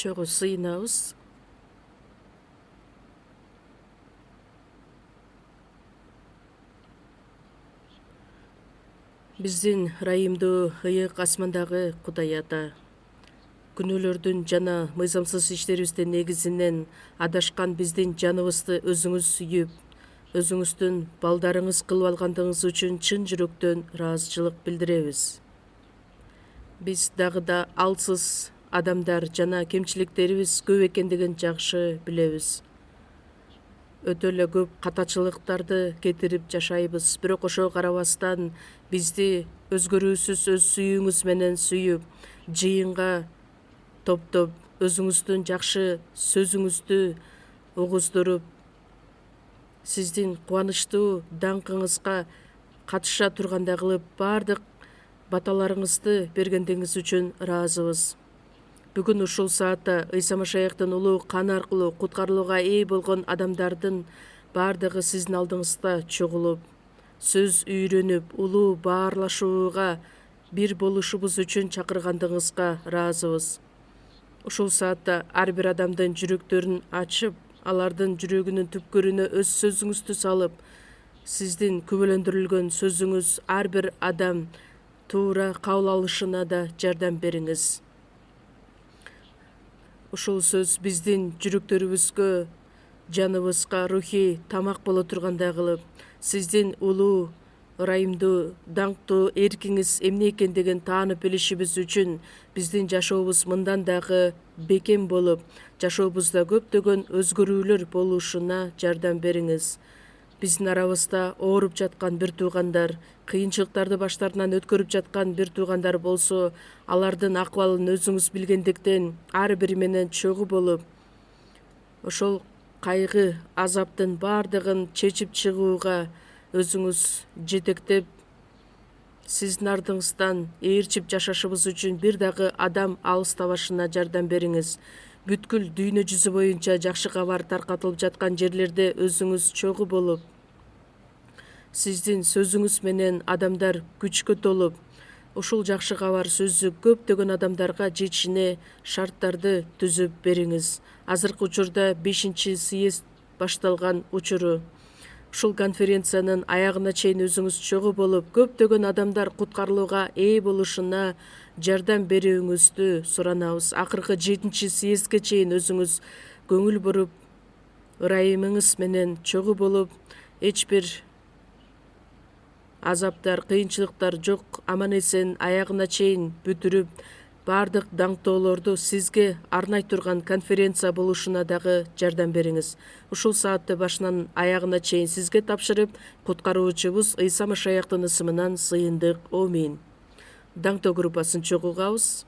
чогуу сыйынабыз. Биздин ырайымдуу ыйык асмандагы Кудай Ата, күнөөлөрдүн жана мыйзамсыз иштерибиздин негизинен адашкан биздин жаныбызды өзүңүз сүйүп, өзүңүздүн балдарыңыз кылып алгандыгыңыз үчүн чын жүрөктөн ыраазычылык билдиребиз. Биз дагы да алсыз адамдар жана кемчиликтерибиз көп экендигин жакшы билебиз. Өтө эле көп катачылыктарды кетирип жашайбыз, бирок ошого карабастан бизди өзгөрүүсүз өз сүйүүңүз менен сүйүп, жыйынга топтоп, өзүңүздүн жакшы сөзүңүздү угуздуруп, сиздин кубанычтуу даңкыңызга катыша тургандай кылып баардык баталарыңызды бергендигиңиз үчүн ыраазыбыз. Бүгүн ушул саатта Ыйса Машаяктын улуу каны аркылуу куткарылууга ээ болгон адамдардын баардыгы сиздин алдыңызда чогулуп, сөз үйрөнүп, улуу баарлашууга бир болушубуз үчүн чакыргандыгыңызга ыраазыбыз. Ушул саатта ар бир адамдын жүрөктөрүн ачып, алардын жүрөгүнүн түпкүрүнө өз сөзүңүздү салып, сиздин күбөлөндүрүлгөн сөзүңүз ар бир адам туура кабыл алышына да жардам бериңиз. Ушул сөз биздин жүрөктөрүбүзгө, жаныбызга рухий тамак боло тургандай кылып, сиздин улуу, ырайымдуу, даңктуу эркиңиз эмне экендигин таанып билишибиз үчүн биздин жашообуз мындан дагы бекем болуп, жашообузда көптөгөн өзгөрүүлөр болушуна жардам бериңиз. Биздин арабызда ооруп жаткан бир туугандар, кыйынчылыктарды баштарынан өткөрүп жаткан бир туугандар болсо, алардын акыбалын өзүңүз билгендиктен ар бири менен чогуу болуп, ошол кайгы, азаптын баардыгын чечип чыгууга өзүңүз жетектеп, сиздин ардыңыздан ээрчип жашашыбыз үчүн бир дагы адам алыстабашына жардам бериңиз. Бүткүл дүйнө жүзү боюнча жакшы кабар таркатылып жаткан жерлерде өзүңүз чогуу болуп, сиздин сөзүңүз менен адамдар күчкө толуп, ушул жакшы кабар сөзү көптөгөн адамдарга жетишине шарттарды түзүп бериңиз. Азыркы учурда 5-съезд башталган учуру. Ушул конференциянын аягына чейин өзүңүз чогуу болуп, көптөгөн адамдар куткарылууга ээ болушуна жардам берүүңүздү суранабыз. Акыркы 7-съездге чейин өзүңүз көңүл буруп, ырайымыңыз менен чогуу болуп, эч бир азаптар, кыйынчылыктар жок, аман эсен аягына чейин бүтүрүп, баардык даңктоолорду сизге арнай турган конференция болушуна дагы жардам бериңиз. Ушул саатты башынан аягына чейин сизге тапшырып, куткаруучубуз Ыйса Машаяктын ысымынан сыйындык. Амин. Даңктоо группасын чогулгабыз.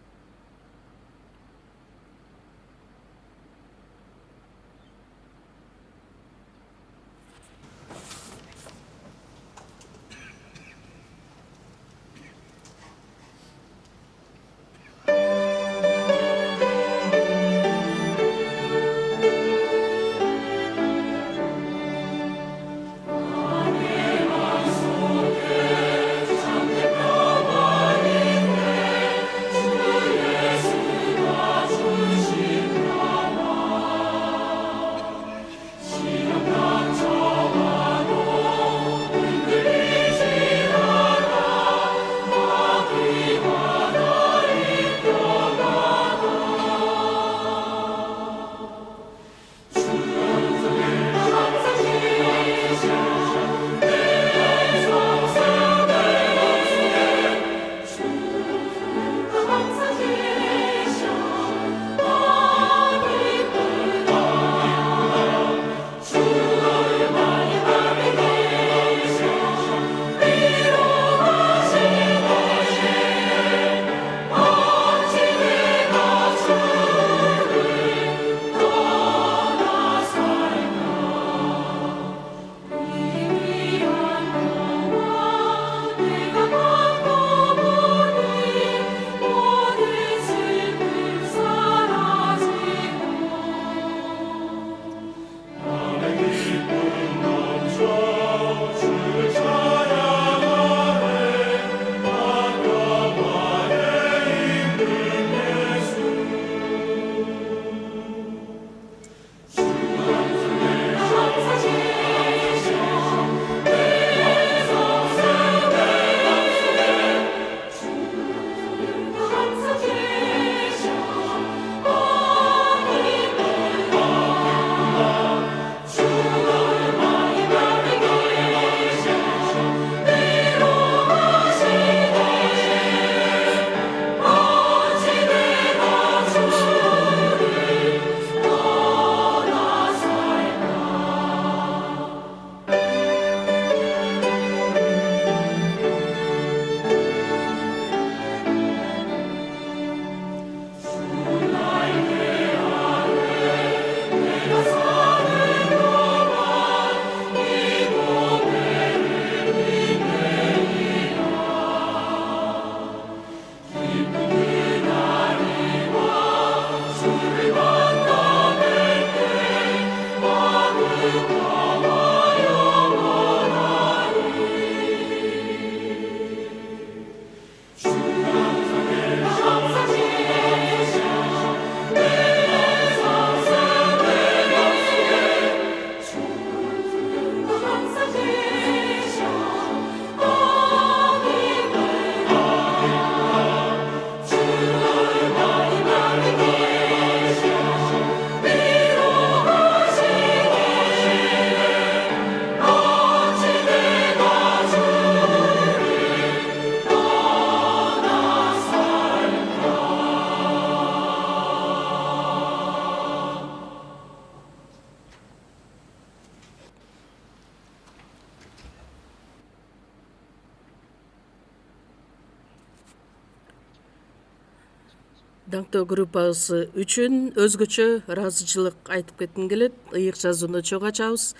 Даңктоо группасы үчүн өзгөчө ыраазычылык айтып кетким келет. Ыйык жазууну чогуу ачабыз.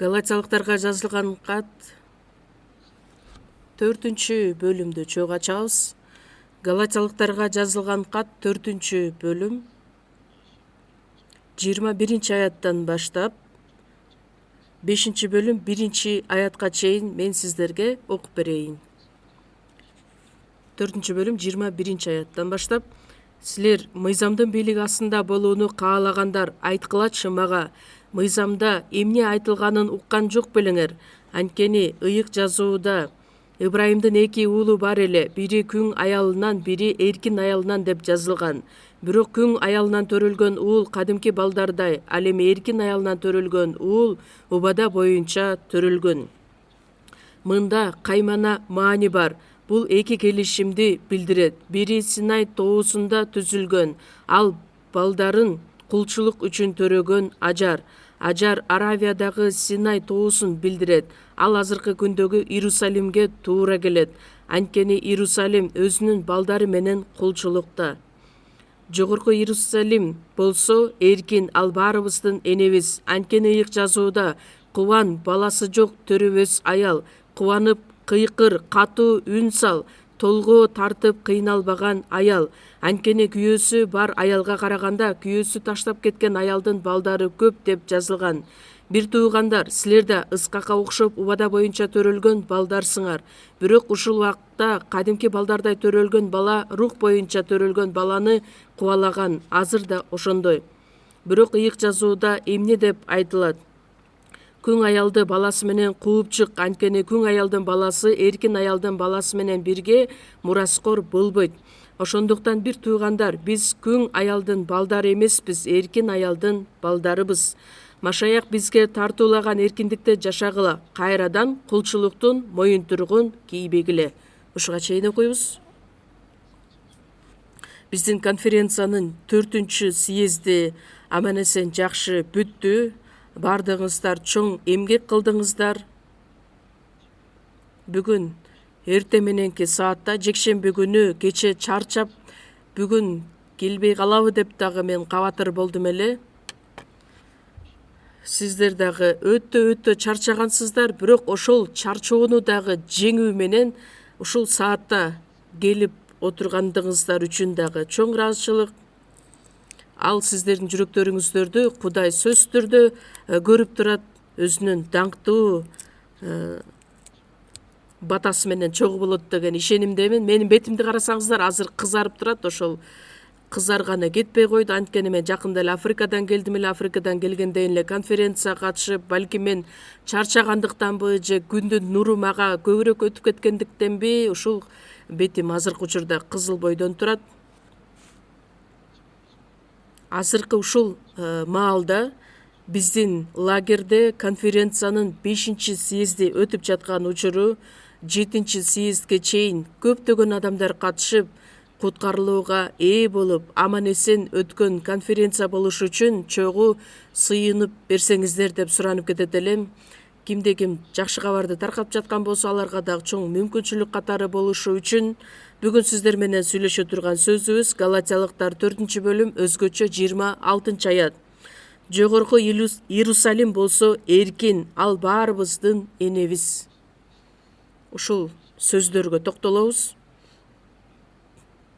Галатиялыктарга жазылган кат 4-бөлүмдү чогуу ачабыз. Галатиялыктарга жазылган кат 4-бөлүм 21-аяттан баштап 5-бөлүм 1-аятка чейин мен сиздерге окуп берейин. 4-бөлүм 21-аяттан баштап: силер мыйзамдын бийлиги астында болууну каалагандар, айткылачы мага, мыйзамда эмне айтылганын уккан жок белеңер? Анткени ыйык жазууда Ибрайымдын 2 уулу бар эле, бири күң аялынан, бири эркин аялынан деп жазылган. Бирок күң аялынан төрөлгөн уул кадимки балдардай, ал эми эркин аялынан төрөлгөн уул убада боюнча төрөлгөн. Мында каймана маани бар. Бул эки келишимди билдирет. Бири Синай тоосунда түзүлгөн. Ал балдарын кулчулук үчүн төрөгөн Ажар. Ажар Аравиядагы Синай тоосун билдирет. Ал азыркы күндөгү Иерусалимге туура келет. Анткени Иерусалим өзүнүн балдары менен кулчулукта. Жогорку Иерусалим болсо эркин, ал баарыбыздын энебиз. Анткени ыйык жазууда кубан, баласы жок төрөбөс аял, кубанып кыйкыр, катуу үн сал, толгоо тартып кыйналбаган аял. Анткени күйөөсү бар аялга караганда күйөөсү таштап кеткен аялдын балдары көп деп жазылган. Бир туугандар, силер да Ыскакка окшоп убада боюнча төрөлгөн балдарсыңар. Бирок ушул убакта кадимки балдардай төрөлгөн бала рух боюнча төрөлгөн баланы кубалаган. Азыр да ошондой. Бирок ыйык жазууда эмне деп айтылат? Күң аялды баласы менен кууп чык, анткени күң аялдын баласы эркин аялдын баласы менен бирге мураскор болбойт. Ошондуктан бир туугандар, биз күң аялдын балдары эмеспиз, эркин аялдын балдарыбыз. Машаяк бизге тартуулаган эркиндикте жашагыла, кайрадан кулчулуктун моюнтургун кийбегиле. Ушуга чейин окуйбуз. Биздин конференциянын 4-съезди аман-эсен жакшы бүттү. Бардыгыңыздар чоң эмгек кылдыңыздар. Бүгүн эрте мененки саатта, жекшемби күнү кече чарчап, бүгүн келбей калабы деп дагы мен кабатыр болдум эле. Сиздер дагы өтө чарчагансыздар, бирок ошол чарчоону дагы жеңүү менен ушул саатта келип отургандыгыңыздар үчүн дагы чоң ыраазычылык. Ал сиздердин жүрөктөрүңүздөрдү Кудай сөзсүз түрдө көрүп турат, өзүнүн даңктуу батасы менен чогуу болот деген ишенимдемин. Менин бетимди карасаңыздар, азыр кызарып турат. Ошол кызарганы кетпей койду. Анткени мен жакында эле Африкадан келдим эле. Африкадан келгенден эле конференцияга катышып, балки мен чарчагандыктанбы же күндүн нуру мага көбүрөөк өтүп кеткендиктенби, ушул бетим азыркы учурда кызыл бойдон турат. Азыркы ушул маалда биздин лагерде конференциянын 5-съезди өтүп жаткан учуру, 7-съездге чейин көптөгөн адамдар катышып, куткарылууга ээ болуп, аман-эсен өткөн конференция болушу үчүн чогуу сыйынып берсеңиздер деп суранып кетет элем. Кимде ким жакшы кабарды таркап жаткан болсо, аларга дагы чоң мүмкүнчүлүк катары болушу үчүн бүгүн сиздер менен сүйлөшө турган сөзүбүз Галатиялыктар 4-бөлүм өзгөчө 26-аят. Жогорку Иерусалим болсо эркин, ал баарыбыздын энебиз. Ушул сөздөргө токтолобуз.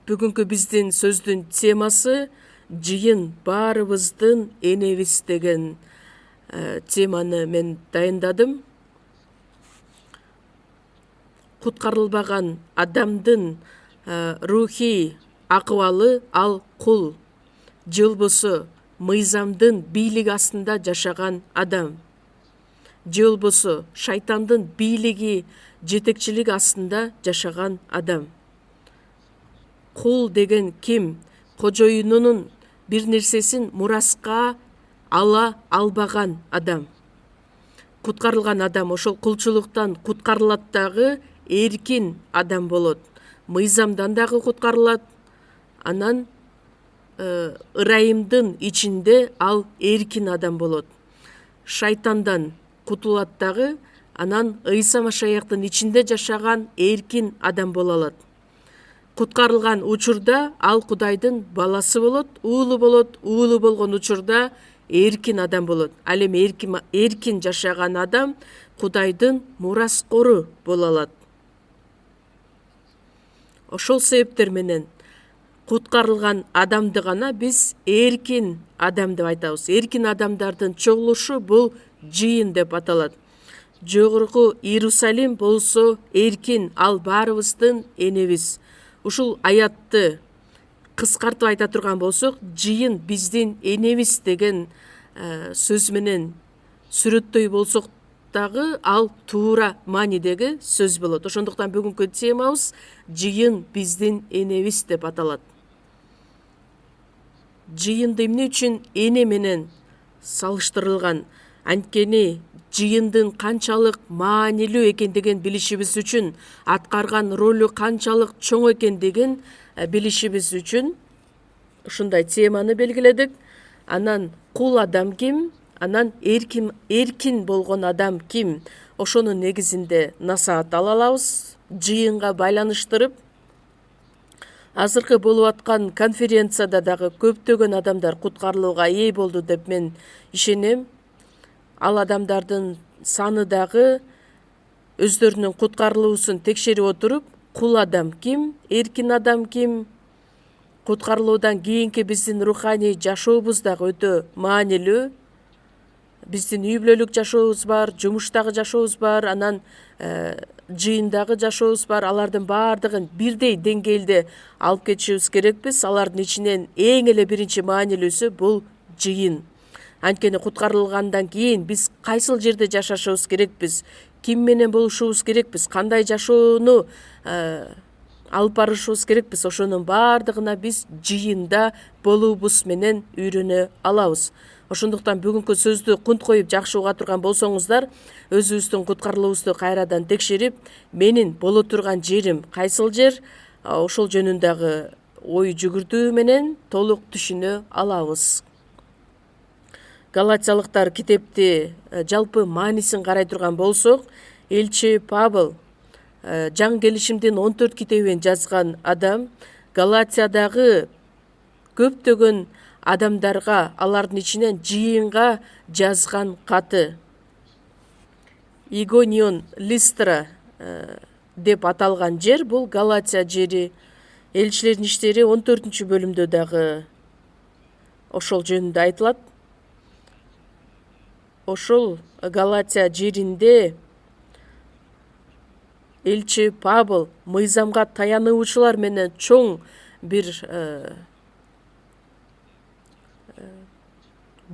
Бүгүнкү биздин сөздүн темасы жыйын баарыбыздын энебиз деген теманы мен дайындадым. Куткарылбаган адамдын рухий акыбалы ал кул, же болбосо мыйзамдын бийлиги астында жашаган адам, же болбосо шайтандын бийлиги, жетекчилиги астында жашаган адам. Кул деген ким? Кожоюнунун бир нерсесин мураска ала албаган адам. Куткарылган адам ошол кулчулуктан куткарылат дагы, эркин адам болот. Мыйзамдан дагы куткарылат. Анан ырайымдын ичинде ал эркин адам болот. Шайтандан кутулат дагы, анан Ыйса Машаяктын ичинде жашаган эркин адам боло алат. куткарылган учурда ал Кудайдын баласы болот, уулу болгон учурда эркин адам болот. Ал эми эркин жашаган адам Кудайдын мураскору боло алат. Ошол себептер менен куткарылган адамды гана биз эркин адам деп айтабыз. Эркин адамдардын чогулушу бул жыйын деп аталат. Жогорку Иерусалим болсо эркин, ал баарыбыздын энебиз. Ушул аятты кыскартып айта турган болсок, жыйын биздин энебиз деген сөз менен сүрөттөй болсок дагы ал туура маанидеги сөз болот. Ошондуктан бүгүнкү темабыз жыйын биздин энебиз деп аталат. Жыйынды эмне үчүн эне менен салыштырылган? Анткени жыйындын канчалык маанилүү экендигин билишибиз үчүн, аткарган ролу канчалык чоң экендигин билишибиз үчүн ушундай теманы белгиледик. Анан кул адам ким? Анан эркин болгон адам ким? Ошонун негизинде насаат ала алабыз. Жыйынга байланыштырып, азыркы болуп аткан конференцияда дагы көптөгөн адамдар куткарылууга ээ болду деп мен ишенем. Ал адамдардын саны дагы өздөрүнүн куткарылуусун текшерип отуруп, кул адам ким, эркин адам ким, куткарылуудан кийинки биздин руханий жашообуз дагы өтө маанилүү. Биздин үй бүлөлүк жашообуз бар, жумуштагы жашообуз бар, анан жыйындагы жашообуз бар. Алардын баардыгын бирдей деңгээлде алып кетишибиз керекпиз. Алардын ичинен эң эле биринчи маанилүүсү бул жыйын. Анткени куткарылгандан кийин биз кайсыл жерде жашашыбыз керекпиз, ким менен болушубуз керекпиз, кандай жашоону алып барышыбыз керекпиз, ошонун баардыгына биз жыйында болуубуз менен үйрөнө алабыз. Ошондуктан бүгүнкү сөздү кунт коюп жакшы уга турган болсоңуздар, өзүбүздүн куткарылуубузду кайрадан текшерип, менин боло турган жерим кайсыл жер, ошол жөнүндөгү ой жүгүртүү менен толук түшүнө алабыз. Галатиялыктар китепти жалпы маанисин карай турган болсок, элчи Павел жаңы келишимдин 14 китебин жазган адам Галатиядагы көптөгөн адамдарга, алардын ичинен жыйынга жазган каты Игонион Листра деп аталган жер, бул Галатия жери. Элчилердин иштери 14 бөлүмдө дагы ошол жөнүндө айтылат. Ошол Галатия жеринде элчи Павел мыйзамга таянуучулар менен чоң бир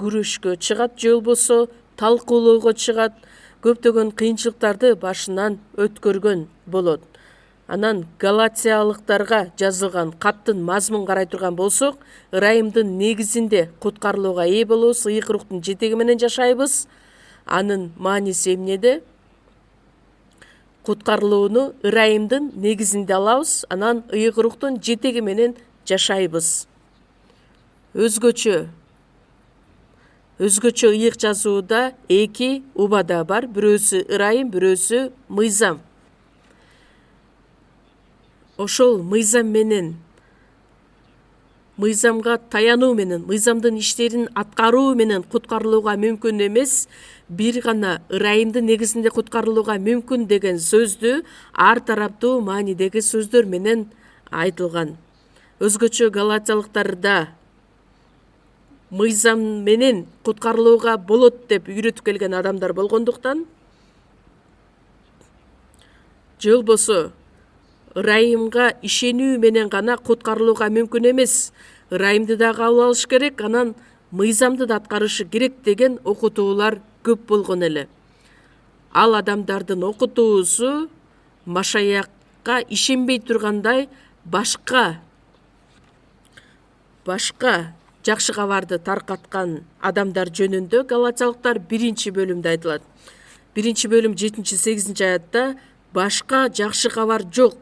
күрөшкө чыгат, же болбосо талкуулоого чыгат, көптөгөн кыйынчылыктарды башынан өткөргөн болот. Анан Галатиялыктарга жазылган каттын мазмунун карай турган болсок, ырайымдын негизинде куткарылууга ээ болобуз, ыйык руктун жетеги менен жашайбыз. Анын мааниси эмнеде? Куткарылууну ырайымдын негизинде алабыз, анан ыйык руктун жетеги менен жашайбыз. Өзгөчө ыйык жазууда эки убада бар, бирөөсү ырайым, бирөөсү мыйзам. Ошол мыйзам менен, мыйзамга таянуу менен, мыйзамдын иштерин аткаруу менен куткарылууга мүмкүн эмес, бир гана ырайымдын негизинде куткарылууга мүмкүн деген сөздү ар тараптуу маанидеги сөздөр менен айтылган. Өзгөчө Галатиялыктарда мыйзам менен куткарылууга болот деп үйрөтүп келген адамдар болгондуктан, же болбосо ырайымга ишенүү менен гана куткарылууга мүмкүн эмес, ырайымды да кабыл алыш керек, анан мыйзамды да аткарышы керек деген окутуулар көп болгон эле. Ал адамдардын окутуусу Машаякка ишенбей тургандай башка жакшы кабарды таркаткан адамдар жөнүндө Галатиялыктар 1-бөлүмдө айтылат. 1-бөлүм 7-8 аятта башка жакшы кабар жок.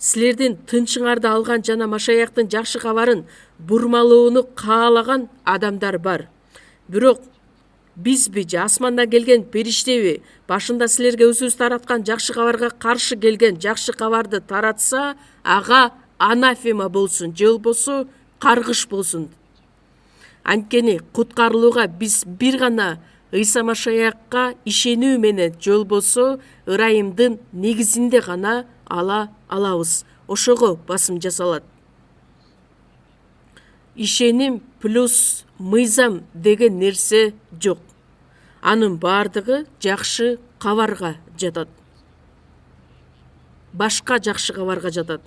Силердин тынчыңарды алган жана Машаяктын жакшы кабарын бурмалоону каалаган адамдар бар. Бирок бизби же асмандан келген периштеби башында силерге өзүбүз тараткан жакшы кабарга каршы келген жакшы кабарды таратса, ага анафема болсун же болбосо каргыш болсун. Анткени куткарылууга биз бир гана Ыйса Машаякка ишенүү менен же болбосо ырайымдын негизинде гана ала алабыз. Ошого басым жасалат. Ишеним плюс мыйзам деген нерсе жок. Анын бардыгы жакшы кабарга жатат. Башка жакшы кабарга жатат.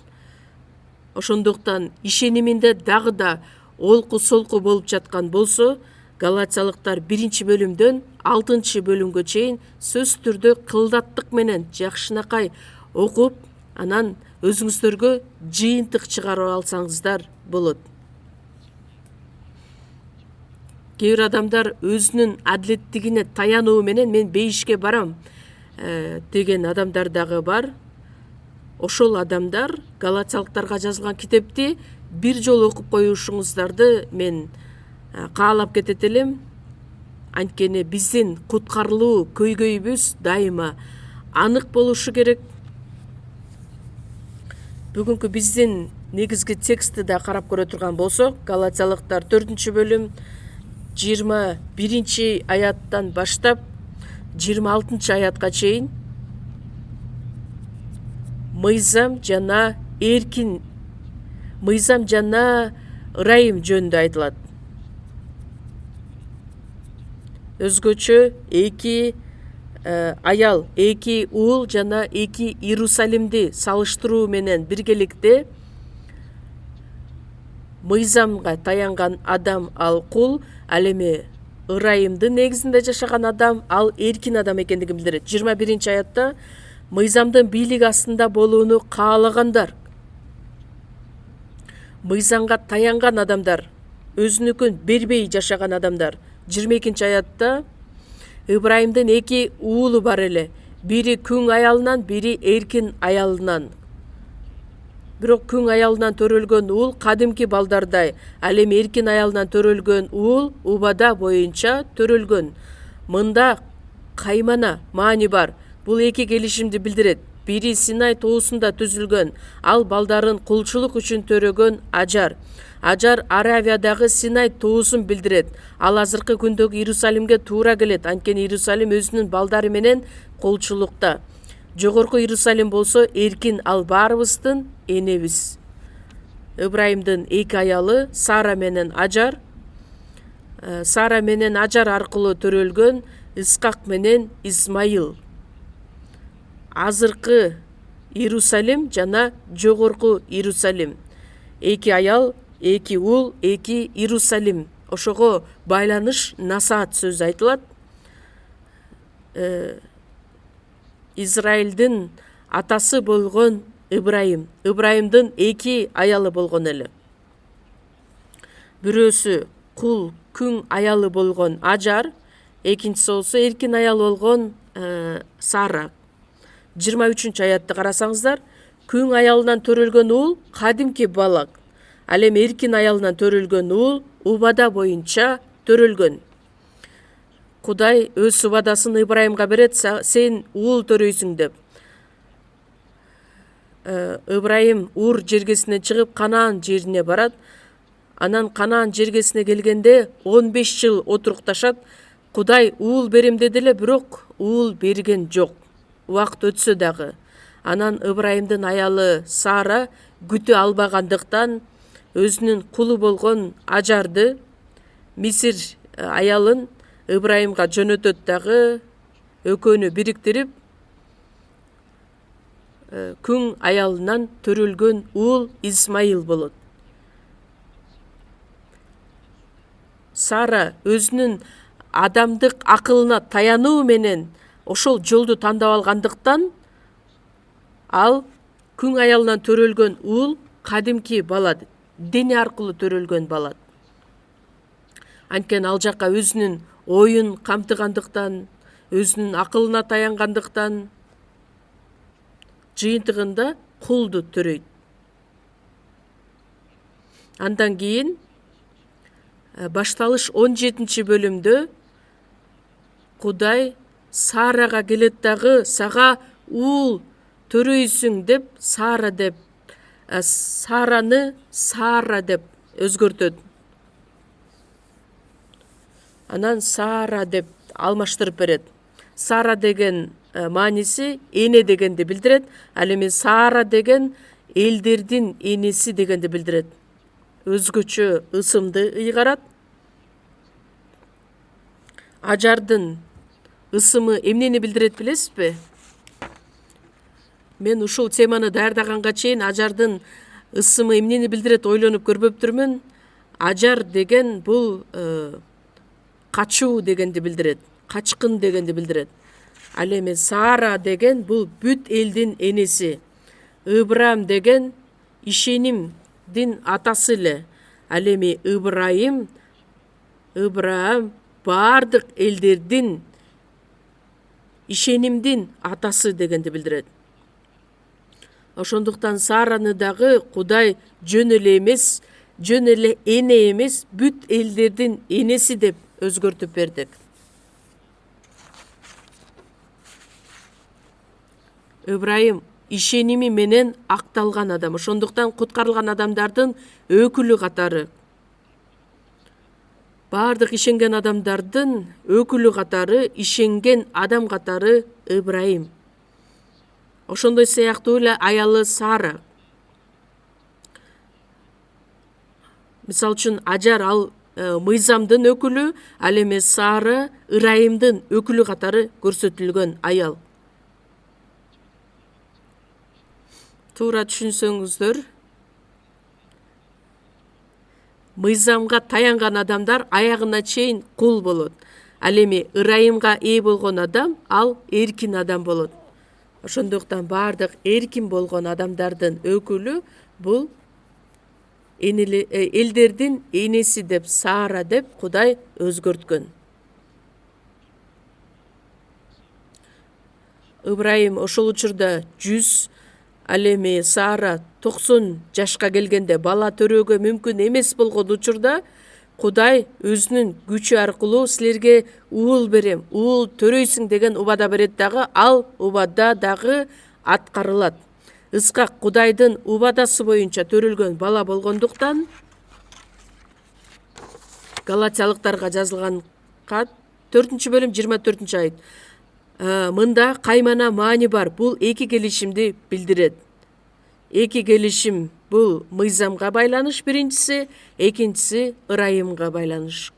Ошондуктан ишениминде дагы да олку солку болуп жаткан болсо, Галатиялыктар 1-бөлүмдөн 6-бөлүмгө чейин сөз түрдө кылдаттык менен жакшынакай окуп, анан өзүңүздөргө жыйынтык чыгарып алсаңыздар болот. Кээ бир адамдар өзүнүн адилеттигине таянуу менен мен бейишке барам деген адамдар дагы бар. Ошол адамдар Галатиялыктарга жазылган китепти бир жолу окуп коюшуңуздарды мен каалап кетет элем. Анткени биздин куткарылуу көйгөйүбүз дайыма анык болушу керек. Бүгүнкү биздин негизги текстти да карап көрө турган болсок, Галатиялыктар 4-бөлүм 21-аяттан баштап 26-аятка чейин мыйзам жана ырайым жөнүндө айтылат. Өзгөчө 2 аял, 2 уул жана 2 Иерусалимди салыштыруу менен биргеликте мыйзамга таянган адам ал кул, ал эми ырайымдын негизинде жашаган адам ал эркин адам экендигин билдирет. 21-аятта мыйзамдын бийлиги астында болууну каалагандар, мыйзамга таянган адамдар, өзүнүкүн бербей жашаган адамдар. 22-аятта Ибрайымдын 2 уулу бар эле, бири күң аялынан, бири эркин аялынан. Бирок күң аялынан төрөлгөн уул кадимки балдардай, ал эми эркин аялынан төрөлгөн уул убада боюнча төрөлгөн. Мында каймана маани бар. Бул 2 келишимди билдирет. Бири Синай тоосунда түзүлгөн, ал балдарын кулчулук үчүн төрөгөн Ажар. Ажар Аравиядагы Синай тоосун билдирет. Ал азыркы күндөгү Иерусалимге туура келет, анткени Иерусалим өзүнүн балдары менен кулчулукта. Жогорку Иерусалим болсо эркин, ал баарыбыздын энебиз. Ибрайымдын 2 аялы Сара менен Ажар. Сара менен Ажар аркылуу төрөлгөн Искак менен Исмаил. Азыркы Иерусалим жана жогорку Иерусалим. 2 аял, 2 уул, 2 Иерусалим. Ошого байланыш насаат сөз айтылат. Израилдин атасы болгон Ибрайым. Ибрайымдын 2 аялы болгон эле. Бирөөсү кул күң аялы болгон Ажар, экинчиси болсо эркин аял болгон Сара. 23-аятты карасаңыздар, күң аялынан төрөлгөн уул кадимки балак, ал эми эркин аялынан төрөлгөн уул убада боюнча төрөлгөн. Кудай өз убадасын Ибрайымга берет, сен уул төрөйсүң деп. Ибрайым Ур жергесине чыгып Канаан жерине барат. Анан Канаан жергесине келгенде 15 жыл отурукташат. Кудай уул берем деди эле, бирок уул берген жок. Убакыт өтсө дагы. Анан Ибрайымдын аялы Сара күтө албагандыктан өзүнүн кулу болгон Ажарды, Мисир аялын Ибрайымга жөнөтөт дагы, экөөнү бириктирип күң аялынан төрөлгөн уул Исмаил болот. Сара өзүнүн адамдык акылына таянуу менен ошол жолду тандап алгандыктан ал күң аялынан төрөлгөн уул кадимки бала, дене аркылуу төрөлгөн бала. Анткени ал жакка өзүнүн оюн камтыгандыктан, өзүнүн акылына таянгандыктан жыйынтыгында кулду төрөйт. Андан кийин башталыш 17-бөлүмдө Кудай Сарага келет дагы, сага уул төрөйсүң деп, Сара деп Сараны Сара деп өзгөртөт. Анан Сара деп алмаштырып берет. Сара деген мааниси эне дегенди билдирет. Ал эми Сара деген элдердин энеси дегенди билдирет. Өзгөчө ысымды ыйгарат. Ажардын ысымы эмнени билдирет билесизби? Мен ушул теманы даярдаганга чейин ажардын ысымы эмнени билдирет ойлонуп көрбөптүрмүн. Ажар деген бул качуу дегенди билдирет, качкын дегенди билдирет. Ал эми Сара деген бул бүт элдин энеси. Ыбрам деген ишенимдин атасы эле. Ал эми Ыбрам бардык элдердин ишенимдин атасы дегенди билдирет. Ошондуктан Сараны дагы Кудай жөн эле эне эмес, бүт элдердин энеси деп өзгөртүп бердик. Ыбрайым ишеними менен акталган адам. Ошондуктан куткарылган адамдардын өкүлү катары. Бардык ишенген адамдардын өкүлү катары, ишенген адам катары Ыбрайым. Ошондой сыяктуу эле аялы Сара. Мисалы үчүн Ажар ал мыйзамдын өкүлү, ал эми Сара Ырайымдын өкүлү катары көрсөтүлгөн аял. Туура түшүнсөңүздөр, мыйзамга таянган адамдар аягына чейин кул болот. Ал эми Ырайымга ээ болгон адам ал эркин адам болот. Ошондуктан бардык эркин болгон адамдардын өкүлү бул элдердин энеси деп, Сара деп Кудай өзгөрткөн. Ыбрайым ошол учурда 100, ал эми Сара 90 жашка келгенде бала төрөөгө мүмкүн эмес болгон учурда Кудай өзүнүн күчү аркылуу силерге уул берем, уул төрөйсүң деген убада берет дагы, ал убада дагы аткарылат. Ыскак Кудайдын убадасы боюнча төрөлгөн бала болгондуктан Галатиялыктарга жазылган кат 4-бөлүм 24-айт. Мында каймана маани бар. Бул эки келишимди билдирет. Эки келишим бул мыйзамга байланыш биринчиси, экинчиси Ырайымга байланыш.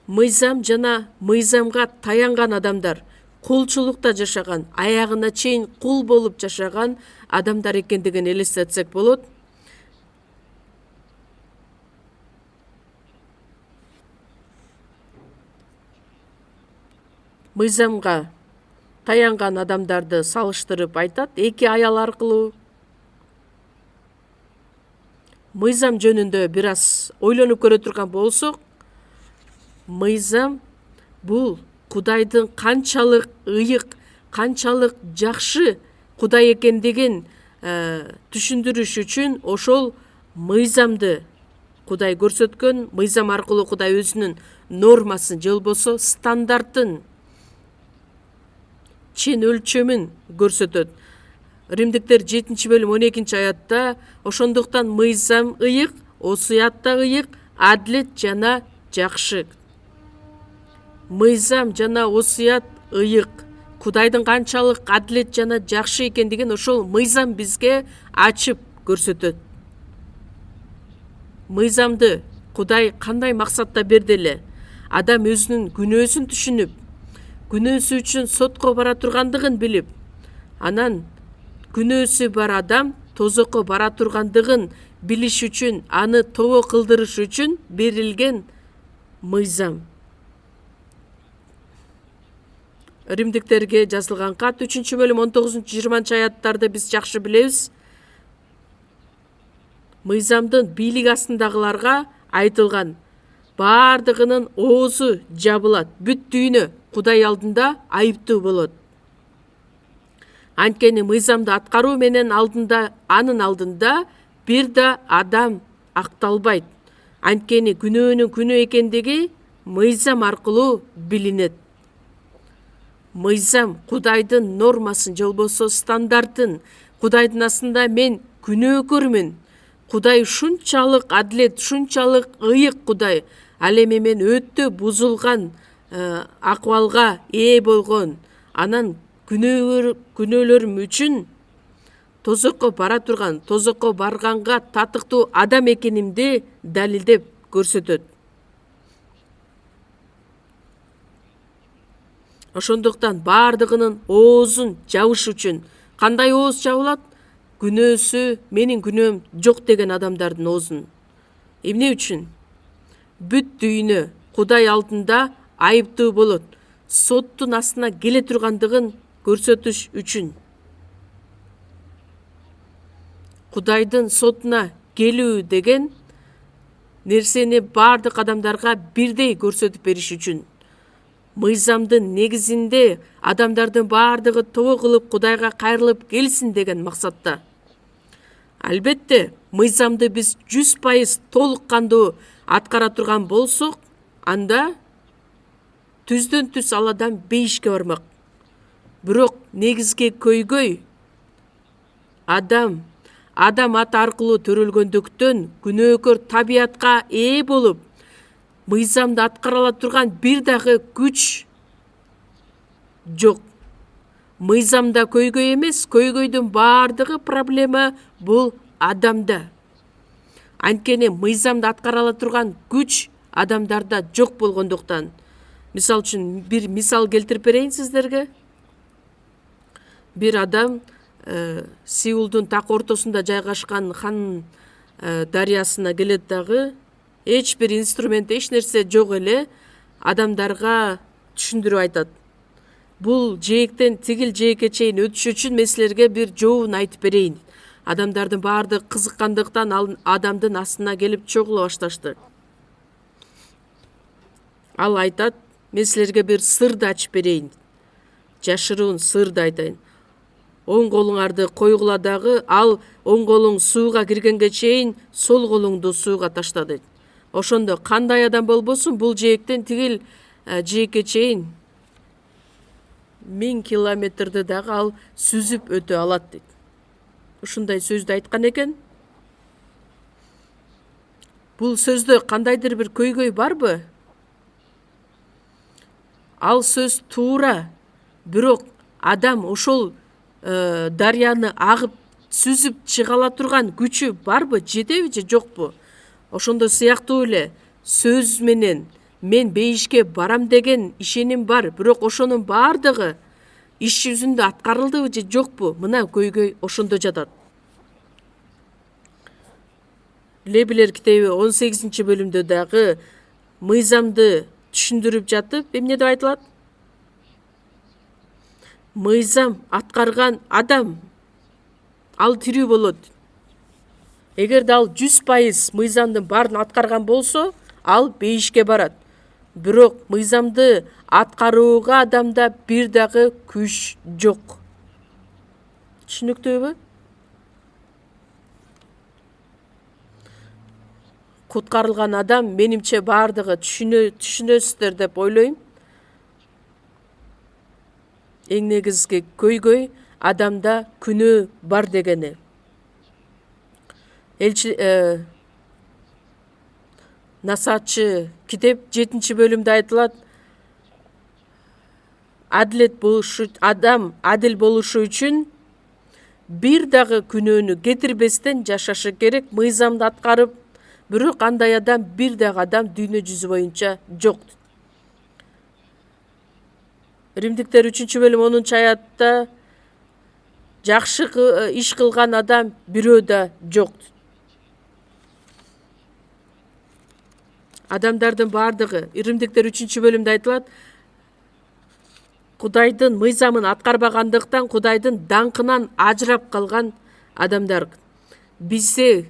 Мыйзам жана мыйзамга таянган адамдар кулчулукта жашаган, аягына чейин кул болуп жашаган адамдар экендигин элестетсек болот. Мыйзамга таянган адамдарды салыштырып айтат, эки аял аркылуу. Мыйзам жөнүндө бир аз ойлонуп көрө турган болсок, мыйзам бул Кудайдын канчалык ыйык, канчалык жакшы Кудай экендигин түшүндүрүш үчүн ошол мыйзамды Кудай көрсөткөн. Мыйзам аркылуу Кудай өзүнүн нормасын же болбосо стандартын, чен өлчөмүн көрсөтөт. Римдиктер 7-бөлүм 12-аятта ошондуктан мыйзам ыйык, осуят да ыйык, адилет жана жакшы. Мыйзам жана осуят ыйык. Кудайдын канчалык адилет жана жакшы экендигин ошол мыйзам бизге ачып көрсөтөт. Мыйзамды Кудай кандай максатта берди эле? Адам өзүнүн күнөөсүн түшүнүп, күнөөсү үчүн сотко бара тургандыгын билип, анан күнөөсү бар адам тозокко бара тургандыгын билиш үчүн, аны тобо кылдырыш үчүн берилген мыйзам. Римдиктерге жазылган кат 3-бөлүм 19-20 аяттарды биз жакшы билебиз. Мыйзамдын бийлик астындагыларга айтылган бардыгынын оозу жабылат, бүт дүйнө Кудай алдында айыптуу болот. Анткени мыйзамды аткаруу менен анын алдында бир да адам акталбайт. Анткени күнөөнүн күнөө экендиги мыйзам аркылуу билинет. мыйзам Кудайдын нормасын же болбосо стандартын, Кудайдын астында мен күнөөкөрмүн. Кудай ушунчалык адилет, ушунчалык ыйык Кудай. Ал эми мен өтө бузулган акыбалга ээ болгон, анан күнөөлөрүм үчүн тозокко бара турган, тозокко барганга татыктуу адам экенимди далилдеп көрсөтөт. Ошондуктан баардыгынын оозун жабыш үчүн, кандай ооз жабылат? Күнөөсү, менин күнөөм жок деген адамдардын оозун. Эмне үчүн? Бүт дүйнө Кудай алдында айыптуу болот. Соттун астына келе тургандыгын көрсөтүш үчүн. Кудайдын сотуна келүү деген нерсени баардык адамдарга бирдей көрсөтүп бериш үчүн. Мыйзамдын негизинде адамдардын баардыгы тобо кылып Кудайга кайрылып келсин деген максатта. Албетте, мыйзамды биз 100% толук кандуу аткара турган болсок, анда түздөн түз ал адам бейишке бармак. Бирок негизги көйгөй адам аты аркылуу төрөлгөндүктөн күнөөкөр табиятка ээ болуп, мыйзамды аткара ала турган бир дагы күч жок. Мыйзамда көйгөй эмес, көйгөйдүн баардыгы проблема бул адамда. Анткени мыйзамды аткара ала турган күч адамдарда жок болгондуктан. Мисал үчүн бир мисал келтирип берейин сиздерге. Бир адам Сеулдун так ортосунда жайгашкан Хан дарыясына келет дагы, эч бир инструмент, эч нерсе жок эле адамдарга түшүндүрүп айтат. Бул жээктен тигил жээкке чейин өтүш үчүн мен силерге бир жообун айтып берейин. Адамдардын баардыгы кызыккандыктан ал адамдын астына келип чогула башташты. Ал айтат, мен силерге бир сырды ачып берейин. Жашыруун сырды айтайын. Оң колуңарды койгула дагы, ал оң колуң сууга киргенге чейин сол колуңду сууга ташта дейт. Ошондо кандай адам болбосун, бул жээктен тигил жээкке чейин 1000 километрди дагы ал сүзүп өтө алат дейт. Ушундай сөздү айткан экен. Бул сөздө кандайдыр бир көйгөй барбы? Ал сөз туура, бирок адам ошол дарыяны агып сүзүп чыга ала турган күчү барбы, жетеби же жокпу? Ошондой сыяктуу эле сөз менен мен бейишке барам деген ишеним бар, бирок ошонун баардыгы иш жүзүндө аткарылдыбы же жокпу? Мына көйгөй ошондо жатат. Лебилер китеби 18-бөлүмдө дагы мыйзамды түшүндүрүп жатып, эмне деп айтылат? Мыйзам аткарган адам ал тирүү болот. Эгерде ал 100% мыйзамдын баарын аткарган болсо, ал бейишке барат. Бирок мыйзамды аткарууга адамда бир дагы күч жок. Түшүнүктүүбү? Куткарылган адам, менимче баардыгы түшүнөсүздөр деп ойлойм. Эң негизги көйгөй адамда күнөө бар дегени. Насаатчы китеп 7-бөлүмдө айтылат, адам адил болушу үчүн бир дагы күнөөнү кетирбестен жашашы керек, мыйзамды аткарып, бирок андай адам бир дагы адам дүйнө жүзү боюнча жок. Римдиктер 3-бөлүм 10-аятта жакшы иш кылган адам бирөө да жок. Адамдардын баардыгы, Римдиктер 3-бөлүмдө айтылат, Кудайдын мыйзамын аткарбагандыктан Кудайдын даңкынан ажырап калган адамдар. Бизде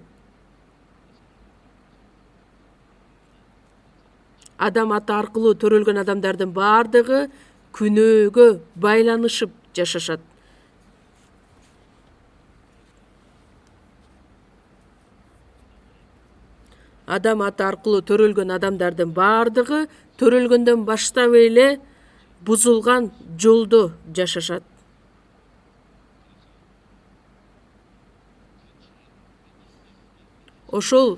адам аты аркылуу төрөлгөн адамдардын баардыгы күнөөгө байланышып жашашат. Адам аты аркылуу төрөлгөн адамдардын баардыгы төрөлгөндөн баштап эле бузулган жолдо жашашат. Ошол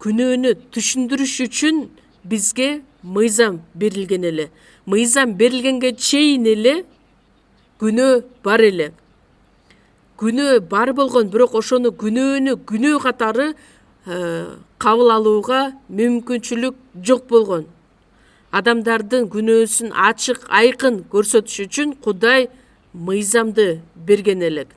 күнөөнү түшүндүрүш үчүн бизге мыйзам берилген эле. Мыйзам берилгенге чейин эле күнөө бар эле. Күнөө бар болгон, бирок ошону күнөөнү күнөө катары кабыл алууга мүмкүнчүлүк жок болгон. Адамдардын күнөөсүн ачык айкын көрсөтүш үчүн Кудай мыйзамды берген элек.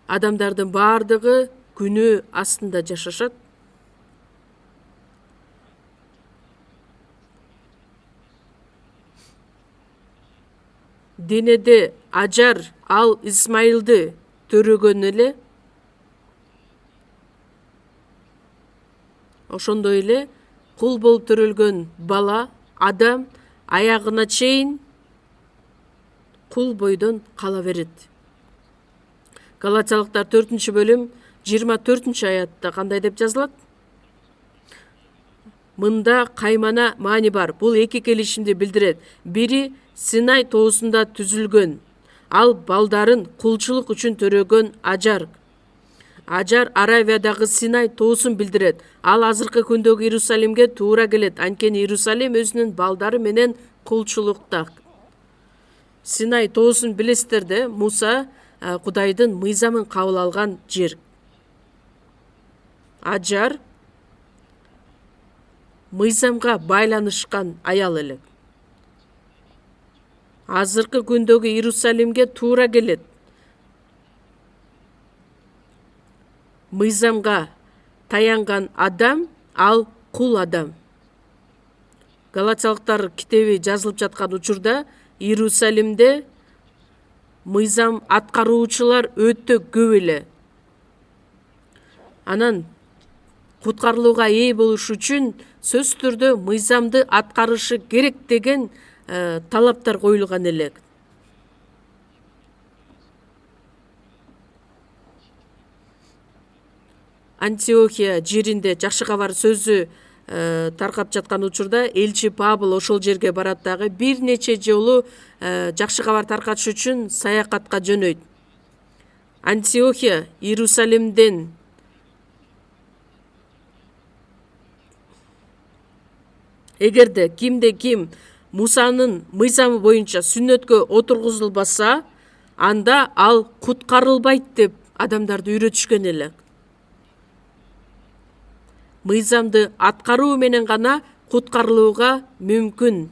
Адамдардын баардыгы күнөө астында жашашат. Денеде Ажар ал Исмаилди төрөгөн эле. Ошондой эле кул болуп төрөлгөн бала адам аягына чейин кул бойдон кала берет. Галатиялыктар 4-бөлүм 24-аятта кандай деп жазылат? Мында каймана маани бар. Бул эки келишимди билдирет. Бири Синай тоосунда түзүлгөн. Ал балдарын кулчулук үчүн төрөгөн Ажар. Ажар Аравиядагы Синай тоосун билдирет. Ал азыркы күндөгү Иерусалимге туура келет. Анткени Иерусалим өзүнүн балдары менен кулчулукта. Синай тоосун билесиздер да, Муса Кудайдын мыйзамын кабыл алган жер. Ажар мыйзамга байланышкан аял элек. Азыркы күндөгү Иерусалимге туура келет. Мыйзамга таянган адам ал кул адам. Галатиялыктар китеби жазылып жаткан учурда Иерусалимде мыйзам аткаруучулар өтө көп эле. Анан куткарылууга ээ болуш үчүн сөзсүз түрдө мыйзамды аткарышы керек деген талаптар коюлган элек. Антиохия жеринде жакшы кабар сөзү таркап жаткан учурда элчи Павыл ошол жерге барат дагы бир нече жолу жакшы кабар таркатыш үчүн саякатка жөнөйт. Антиохия Иерусалимден эгерде кимде ким Мусанын мыйзамы боюнча сүннөткө отургузулбаса, анда ал куткарылбайт деп адамдарды үйрөтүшкөн эле. Мыйзамды аткаруу менен гана куткарылууга мүмкүн.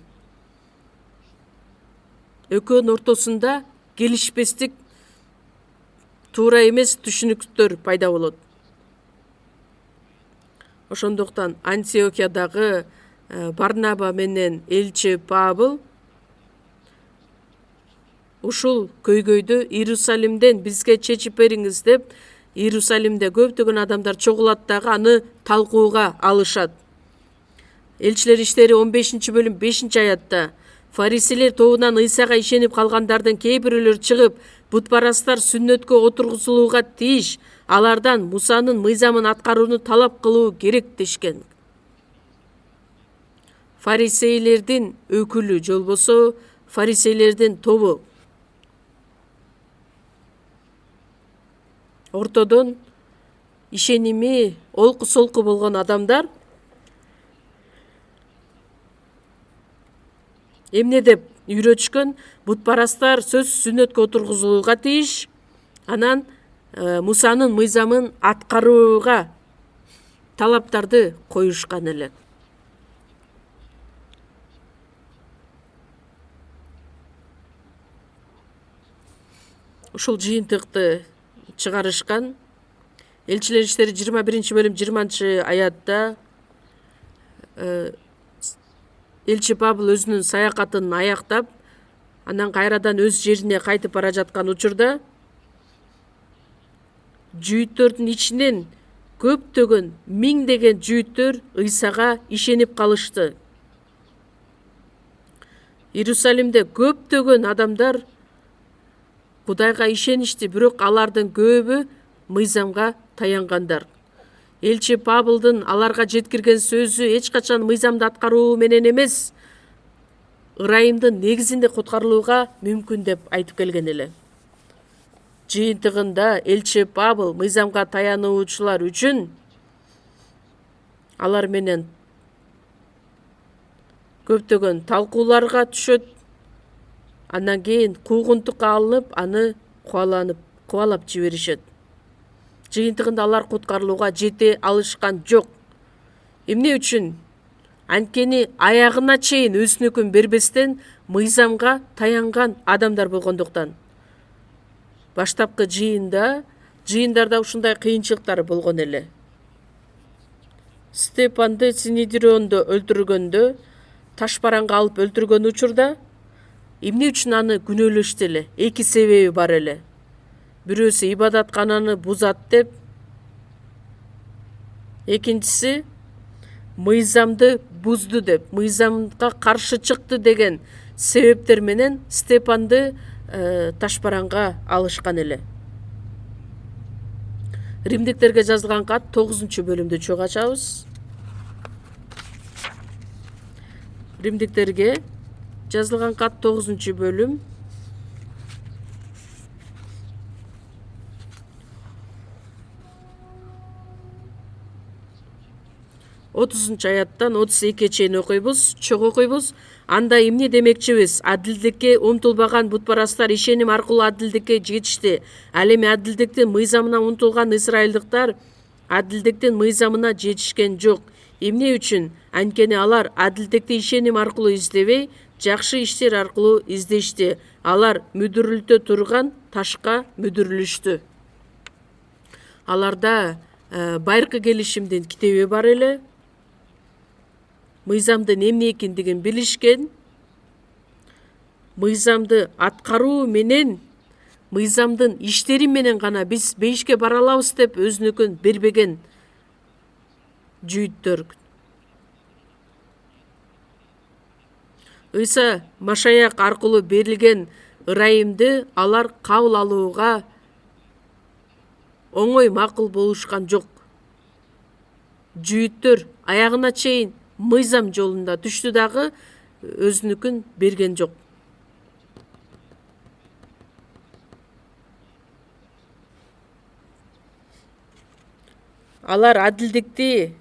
Экөөнүн ортосунда келишпестик, туура эмес түшүнүктөр пайда болот. Ошондуктан Антиохиядагы Барнаба менен элчи Павыл ушул көйгөйдү Иерусалимден бизге чечип бериңиз деп, Иерусалимде көптөгөн адамдар чогулат дагы аны талкууга алышат. Элчилер иштери 15-бөлүм 5-аятта фарисейлер тобунан Ыйсага ишенип калгандардын кээ бирөөлөрү чыгып, бутпарастар сүннөткө отургузулууга тийиш, алардан Мусанын мыйзамын аткарууну талап кылуу керек дешкен. Фарисейлердин өкүлү же болбосо фарисейлердин тобу ортодон ишеними олку-солку болгон адамдар эмне деп үйрөтүшкөн? Бутпарастар сөз сүннөткө отургузулууга тийиш, анан Мусанын мыйзамын аткарууга талаптарды коюшкан эле. Ушул жыйынтыкты чыгарышкан. Элчилер иштери 21-бөлүм 20-аятта элчи Павыл өзүнүн саякатын аяктап, анан кайрадан өз жерине кайтып бара жаткан учурда жүйүттөрдүн ичинен көптөгөн миңдеген жүйүттөр Ыйсага ишенип калышты. Иерусалимде көптөгөн адамдар Кудайга ишеништи, бирок алардын көбү мыйзамга таянгандар. Элчи Павылдын аларга жеткирген сөзү эч качан мыйзамды аткаруу менен эмес, ырайымдын негизинде куткарылууга мүмкүн деп айтып келген эле. Жыйынтыгында элчи Павыл мыйзамга таянуучулар үчүн алар менен көптөгөн талкууларга түшөт. Андан кийин куугунтукка алынып, аны кубалап жиберишет. Жыйынтыгында алар куткарылууга жете алышкан жок. Эмне үчүн? Анткени аягына чейин өзүнүкүн бербестен мыйзамга таянган адамдар болгондуктан. Баштапкы жыйындарда ушундай кыйынчылыктар болгон эле. Степанды Синедриондо өлтүргөндө, ташбаранга алып өлтүргөн учурда эмне үчүн аны күнөөлөштү эле? Эки себеби бар эле. Бирөөсү ибадаткананы бузат деп, экинчиси мыйзамды бузду деп, мыйзамга каршы чыкты деген себептер менен Степанды ташбаранга алышкан эле. Римдиктерге жазылган кат 9-бөлүмдү чогуу ачабыз. Римдиктерге жазылган кат 9-бөлүм 30-аяттан 32-ге чейин окуйбуз, чогуу окуйбуз. Анда эмне демекчибиз? Адилдикке умтулбаган бутпарастар ишеним аркылуу адилдикке жетишти. Ал эми адилдиктин мыйзамына умтулган исраилдыктар адилдиктин мыйзамына жетишкен жок. Эмне үчүн? Анткени алар адилдикти ишеним аркылуу издебей, жакшы иштер аркылуу издешти. Алар мүдүрүлтө турган ташка мүдүрүлүштү. Аларда байыркы келишимдин китеби бар эле. Мыйзамдын эмне экендигин билишкен. Мыйзамды аткаруу менен, мыйзамдын иштери менен гана биз бейишке бара алабыз деп өзүнүкүн бербеген жүйүттөр. Ыйса Машаяк аркылуу берилген ырайымды алар кабыл алууга оңой макул болушкан жок. Жүйүттөр аягына чейин мыйзам жолунда түштү дагы өзүнүкүн берген жок. Алар адилдикти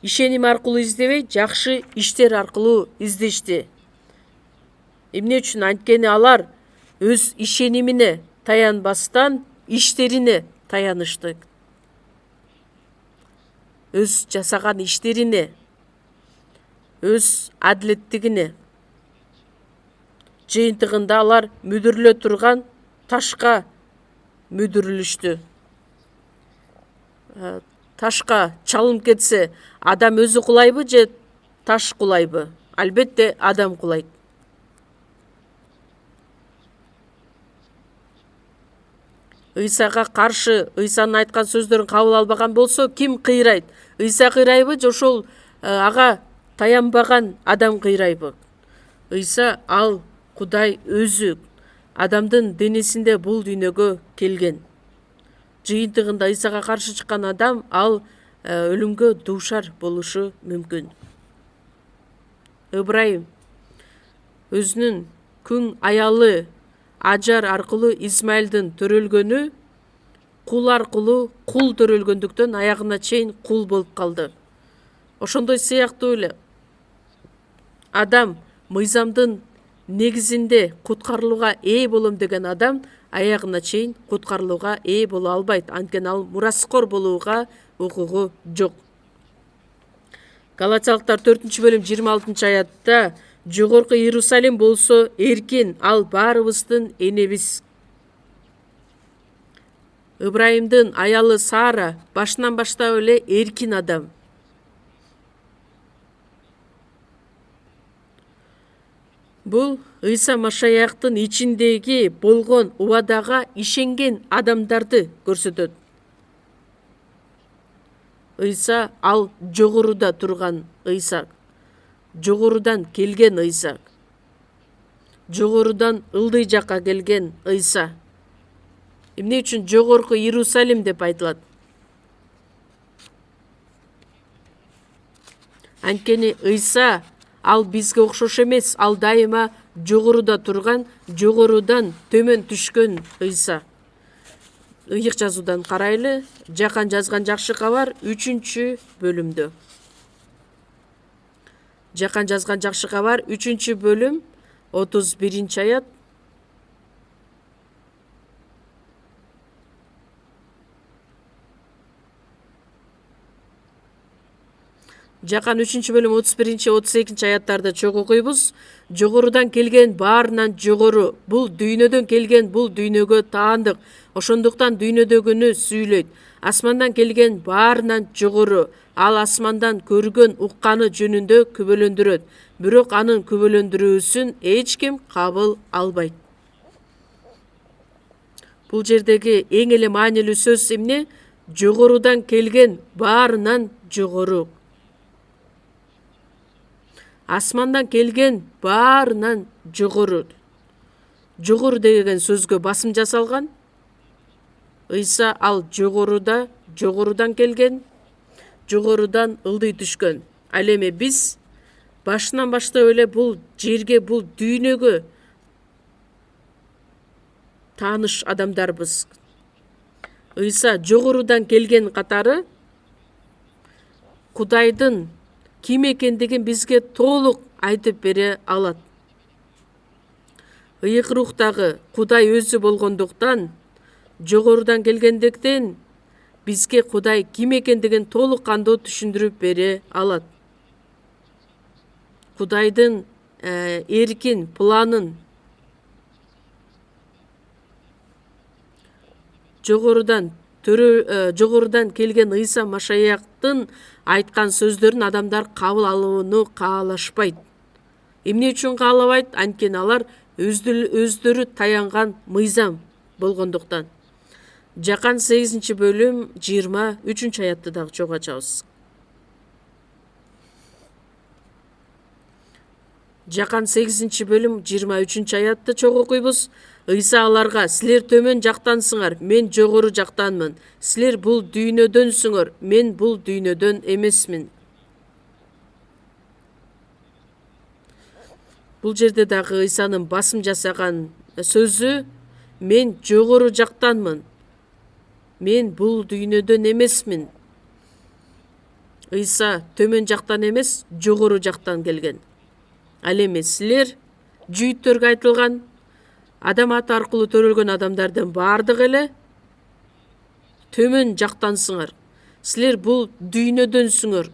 ишеним аркылуу издебей, жакшы иштер аркылуу издешти. Эмне үчүн? Анткени алар өз ишенимине таянбастан иштерине таянышты. Өз жасаган иштерине, өз адилеттигине. Жыйынтыгында алар мүдүрүлө турган ташка мүдүрүлүштү. Ташка чалынып кетсе, адам өзү кулайбы же таш кулайбы? Албетте адам кулайт. Ыйсага каршы Ыйсанын айткан сөздөрүн кабыл албаган болсо, ким кыйрайт? Ыйса кыйрайбы же ошол ага таянбаган адам кыйрайбы? Ыйса ал Кудай өзү адамдын денесинде бул дүйнөгө келген. Жыйынтыгында Ыйсага каршы чыккан адам ал өлүмгө дуушар болушу мүмкүн. Ыбрайым өзүнүн күң аялы Ажар аркылуу Исмаилдин төрөлгөнү, кул аркылуу кул төрөлгөндүктөн аягына чейин кул болуп калды. Ошондой сыяктуу эле адам мыйзамдын негизинде куткарылууга ээ болом деген адам аягына чейин куткарылууга ээ боло албайт. Анткени ал мураскор болууга укугу жок. Галатиялыктар 4-бөлүм 26-аятта жогорку Иерусалим болсо эркин, ал баарыбыздын энебиз. Ыбрайымдын аялы Сара башынан баштап эле эркин адам. Бул Ыйса Машаяктын ичиндеги болгон убадага ишенген адамдарды көрсөтөт. Ыйса ал жогоруда турган Ыйса. Жогорудан келген Ыйса. Жогорудан ылдый жакка келген Ыйса. Эмне үчүн жогорку Иерусалим деп айтылат? Анткени Ыйса ал бизге окшош эмес, ал дайыма жогоруда турган, жогорудан төмөн түшкөн Ыйса. Ыйык жазуудан карайлы. Жакан жазган жакшы кабар 3-бөлүмдө. Жакан жазган жакшы кабар 3-бөлүм 31-аят. Жакан 3-бөлүм 31-32 чоң окуйбуз. Жогорудан келген баарынан жогору, бул дүйнөдөн келген, бул дүйнөгө таандык. Ошондуктан дүйнөдөгүнү сүйлөйт. Асмандан келген баарынан жогору, ал асмандан көргөн, укканы жөнүндө күбөлөндүрөт. Бирок анын күбөлөндүрүүсүн эч ким кабыл албайт. Бул жердеги эң эле маанилүү сөз эмне? Жогорудан келген баарынан жогору. Асмандан келген баарынан жогору. Жогору деген сөзгө басым жасалган. Ыйса ал жогорудан келген, жогорудан ылдый түшкөн. Ал эми биз башынан баштап эле бул жерге, бул дүйнөгө тааныш адамдарбыз. Ыйса жогорудан келген катары Кудайдын ким экендигин бизге толук айтып бере алат. Ыйык рухтагы Кудай өзү болгондуктан, жогорудан келгендиктен бизге Кудай ким экендигин толук кандуу түшүндүрүп бере алат. Кудайдын эркин планын, жогорудан келген Ыйса Машаяктын айткан сөздөрүн адамдар кабыл алууну каалашпайт. Эмне үчүн каалабайт? Анткени алар өздөрү таянган мыйзам болгондуктан. Жакан 8-бөлүм 23-аятты дагы чогуу ачабыз. Жакан 8-бөлүм 23-аятты чогуу окуйбуз. Ыйса аларга: силер төмөн жактансыңар, мен жогору жактанмын. Силер бул дүйнөдөнсүңөр, мен бул дүйнөдөн эмесмин. Бул жерде дагы Ыйсанын басым жасаган сөзү: мен жогору жактанмын, мен бул дүйнөдөн эмесмин. Ыйса төмөн жактан эмес, жогору жактан келген. Ал эми силер жүйүттөргө айтылган, адам аты аркылуу төрөлгөн адамдардын баардыгы эле төмөн жактансыңар. Силер бул дүйнөдөнсүңөр.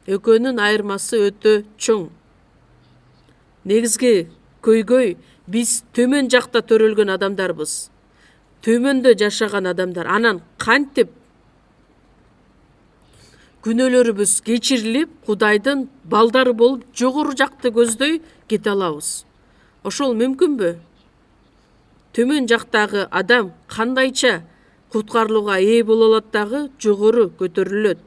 Экөөнүн айырмасы өтө чоң. Негизги көйгөй биз төмөн жакта төрөлгөн адамдарбыз. Төмөндө жашаган адамдар. Анан кантип күнөөлөрүбүз кечирилип, Кудайдын балдары болуп, жогору жакты көздөй кете алабыз? Ошол мүмкүнбү? Төмөн жактагы адам кандайча куткарылууга ээ боло алат дагы жогору көтөрүлөт?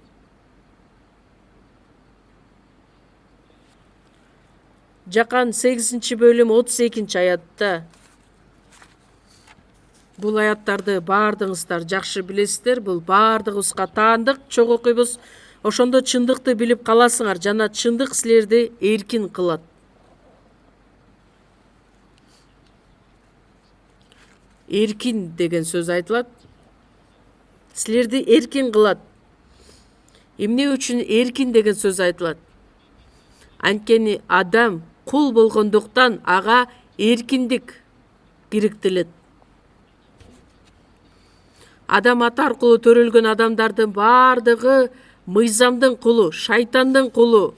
Жакан 8-бөлүм 32-аятта. Бул аяттарды баардыгыңыздар жакшы билесиздер. Бул баардыгыбызга таандык. Чогуу окуйбуз. Ошондо чындыкты билип каласыңар жана чындык силерди эркин кылат. Эркин деген сөз айтылат. Силерди эркин кылат. Эмне үчүн эркин деген сөз айтылат? Анткени адам кул болгондуктан ага эркиндик керектелет. Адам аты аркылуу төрөлгөн адамдардын баардыгы мыйзамдын кулу, шайтандын кулу.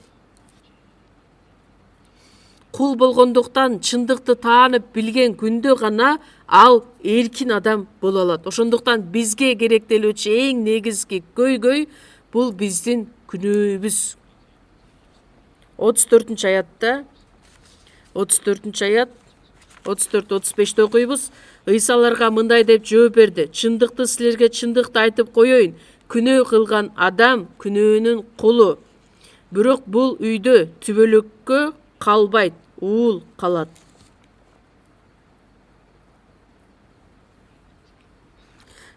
Кул болгондуктан чындыкты таанып билген күндө гана ал эркин адам боло алат. Ошондуктан бизге керектелүүчү эң негизги көйгөй бул биздин күнөөбүз. 34-аятта, 34-аят 34-35-те окуйбуз. Ыйса аларга мындай деп жооп берди: чындыкты силерге чындыкты айтып коеюн, күнөө кылган адам күнөөнүн кулу. Бирок бул үйдө түбөлүккө калбайт, уул калат.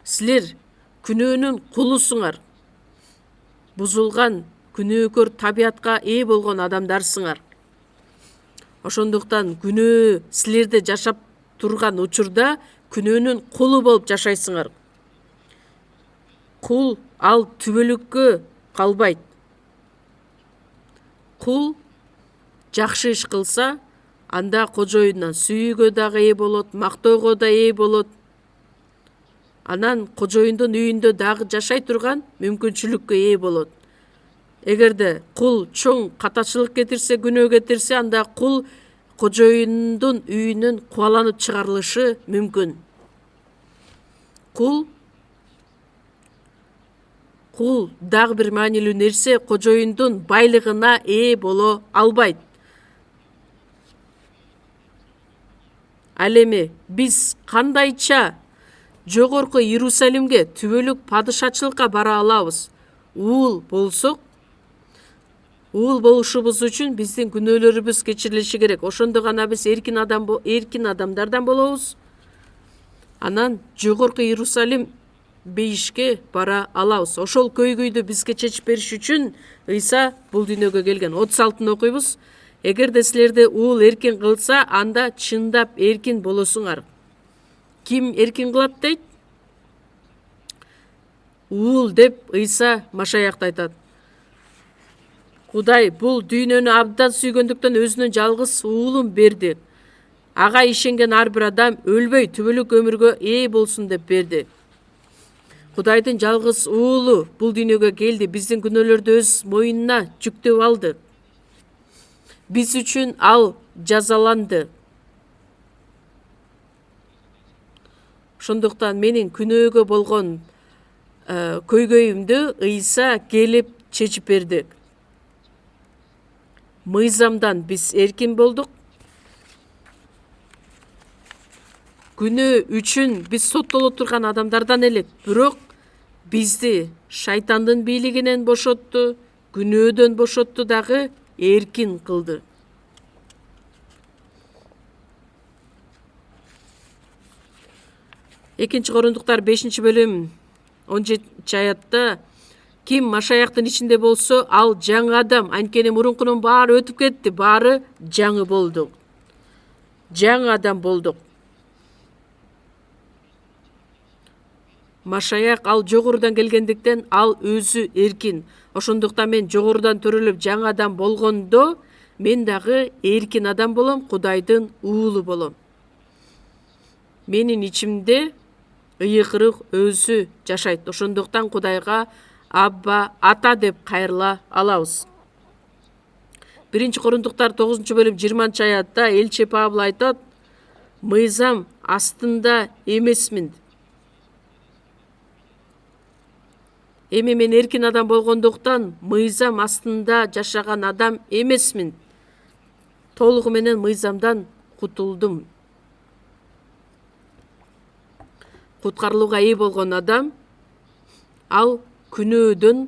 Силер күнөөнүн кулусуңар. Бузулган күнөөкөр табиятка ээ болгон адамдарсыңар. Ошондуктан күнөө силерде жашап турган учурда күнөөнүн кулу болуп жашайсыңар. Кул ал түбөлүккө калбайт. Кул жакшы иш кылса, анда кожоюндан сүйүүгө дагы ээ болот, мактоого да ээ болот. Анан кожоюндун үйүндө дагы жашай турган мүмкүнчүлүккө ээ болот. Эгерде кул чоң катачылык кетирсе, күнөө кетирсе, анда кул кожоюндун үйүнөн кубаланып чыгарылышы мүмкүн. Кул дагы бир маанилүү нерсе, кожоюндун байлыгына ээ боло албайт. Ал эми биз кандайча жогорку Иерусалимге түбөлүк падышачылыкка бара алабыз? Уул болсок, уул болушубуз үчүн биздин күнөөлөрүбүз кечирилиши керек. Ошондо гана биз эркин адамдардан болобуз. Анан жогорку Иерусалим бейишке бара алабыз. Ошол көйгөйдү бизге чечип бериш үчүн Ыйса бул дүйнөгө келген. 36-тын окуйбуз. Эгерде силерди уул эркин кылса, анда чындап эркин болосуңар. Ким эркин кылат дейт? Уул деп Ыйса Машаякты айтат. Кудай бул дүйнөнү абдан сүйгөндүктөн өзүнүн жалгыз уулун берди. Ага ишенген ар бир адам өлбөй түбөлүк өмүргө ээ болсун деп берди. Кудайдын жалгыз уулу бул дүйнөгө келди, биздин күнөөлөрдү өз моюнуна жүктөп алды. Биз үчүн ал жазаланды. Ошондуктан менин күнөөгө болгон көйгөйүмдү Ыйса келип чечип берди. Мыйзамдан биз эркин болдук. Күнөө үчүн биз соттоло турган адамдардан элек, бирок бизди шайтандын бийлигинен бошотту, күнөөдөн бошотту дагы эркин кылды. Экинчи Корундуктар 5-бөлүм 17 аятта ким Машаяктын ичинде болсо, ал жаңы адам, анткени мурункунун баары өтүп кетти, баары жаңы болду. Жаңы адам болдук. Машаяк ал жогорудан келгендиктен ал өзү эркин. Ошондуктан мен жогорудан төрөлүп жаңы адам болгондо, мен дагы эркин адам болом, Кудайдын уулу болом. Менин ичимде ыйык-ырык өзү жашайт. Ошондуктан Кудайга Абба, Ата деп кайрыла алабыз. 1 Корундуктар 9-бөлүм 20 аятта элчи Павыл айтат: мыйзам астында эмесмин. Эми мен эркин адам болгондуктан мыйзам астында жашаган адам эмесмин. Толугу менен мыйзамдан кутулдум. Куткарылууга ээ болгон адам ал күнөөдөн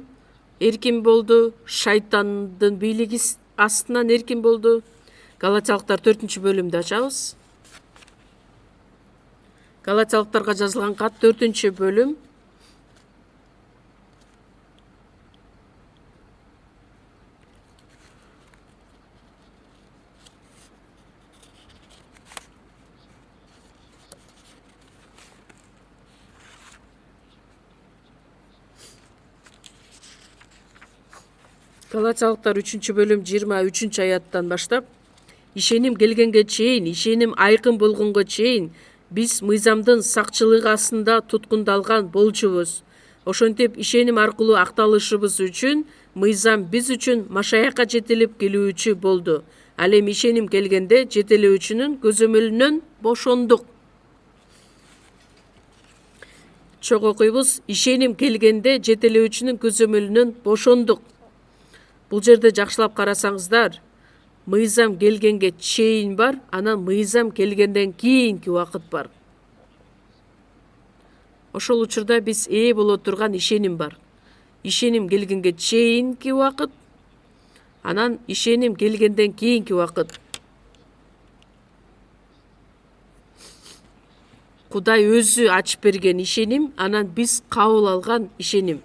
эркин болду, шайтандын бийлиги астынан эркин болду. Галатиялыктар 4-бөлүмдү ачабыз. Галатиялыктарга жазылган кат 4-бөлүм. Галатиялыктар 3-бөлүм 23 аяттан баштап: ишеним келгенге чейин, ишеним айкын болгонго чейин биз мыйзамдын сакчылыгы астында туткундалган болчубуз. Ошентип ишеним аркылуу акталышыбыз үчүн мыйзам биз үчүн Машаякка жетелеп келүүчү болду. Ал эми ишеним келгенде жетелөөчүнүн көзөмөлүнөн бошондук. Чоң окуйбуз: ишеним келгенде жетелөөчүнүн көзөмөлүнөн бошондук. Бул жерде жакшылап карасаңыздар, мыйзам келгенге чейин бар, анан мыйзам келгенден кийинки убакыт бар. Ошол учурда биз ээ боло турган ишеним бар. Ишеним келгенге чейинки убакыт, анан ишеним келгенден кийинки убакыт. Кудай өзү ачып берген ишеним, анан биз кабыл алган ишеним.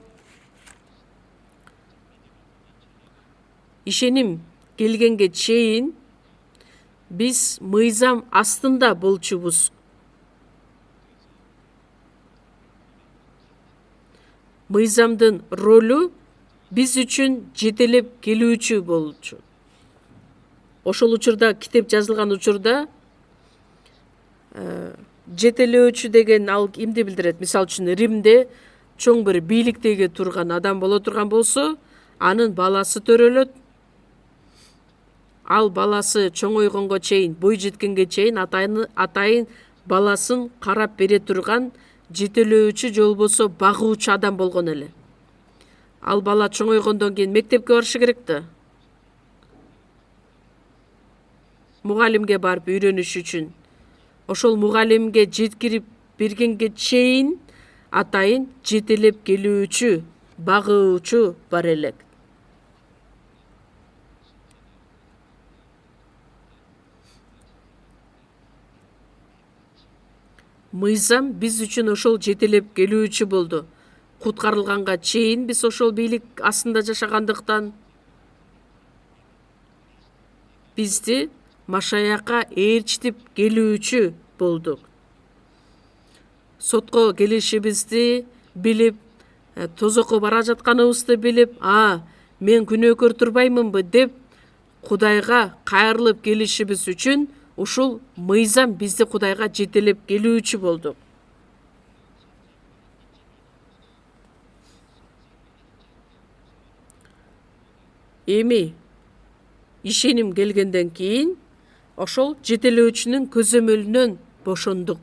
ишеним келгенге чейин биз мыйзам астында болчубуз. Мыйзамдын ролу биз үчүн жетелеп келүүчү болчу. Ошол учурда китеп жазылган учурда жетелөөчү деген ал кимди билдирет? Мисалы үчүн Римде чоң бир бийликтеги турган адам боло турган болсо, анын баласы төрөлөт. Ал баласы чоңойгонго чейин, бой жеткенге чейин атайын баласын карап бере турган жетелөөчү же болбосо багуучу адам болгон эле. Ал бала чоңойгондон кийин мектепке барышы керек да. Мугалимге барып үйрөнүш үчүн. Ошол мугалимге жеткирип бергенге чейин атайын жетелеп келүүчү, багуучу бар элек. Мыйзам биз үчүн ошол жетелеп келүүчү болду. Куткарылганга чейин биз ошол бийлик астында жашагандыктан бизди Машаякка ээрчитип келүүчү болдук. Сотко келишибизди билип, тозокко бара жатканыбызды билип, мен күнөөкөр турбаймынбы деп Кудайга кайрылып келишибиз үчүн ушул мыйзам бизди Кудайга жетелеп келүүчү болду. Эми ишеним келгенден кийин ошол жетелөөчүнүн көзөмөлүнөн бошондук.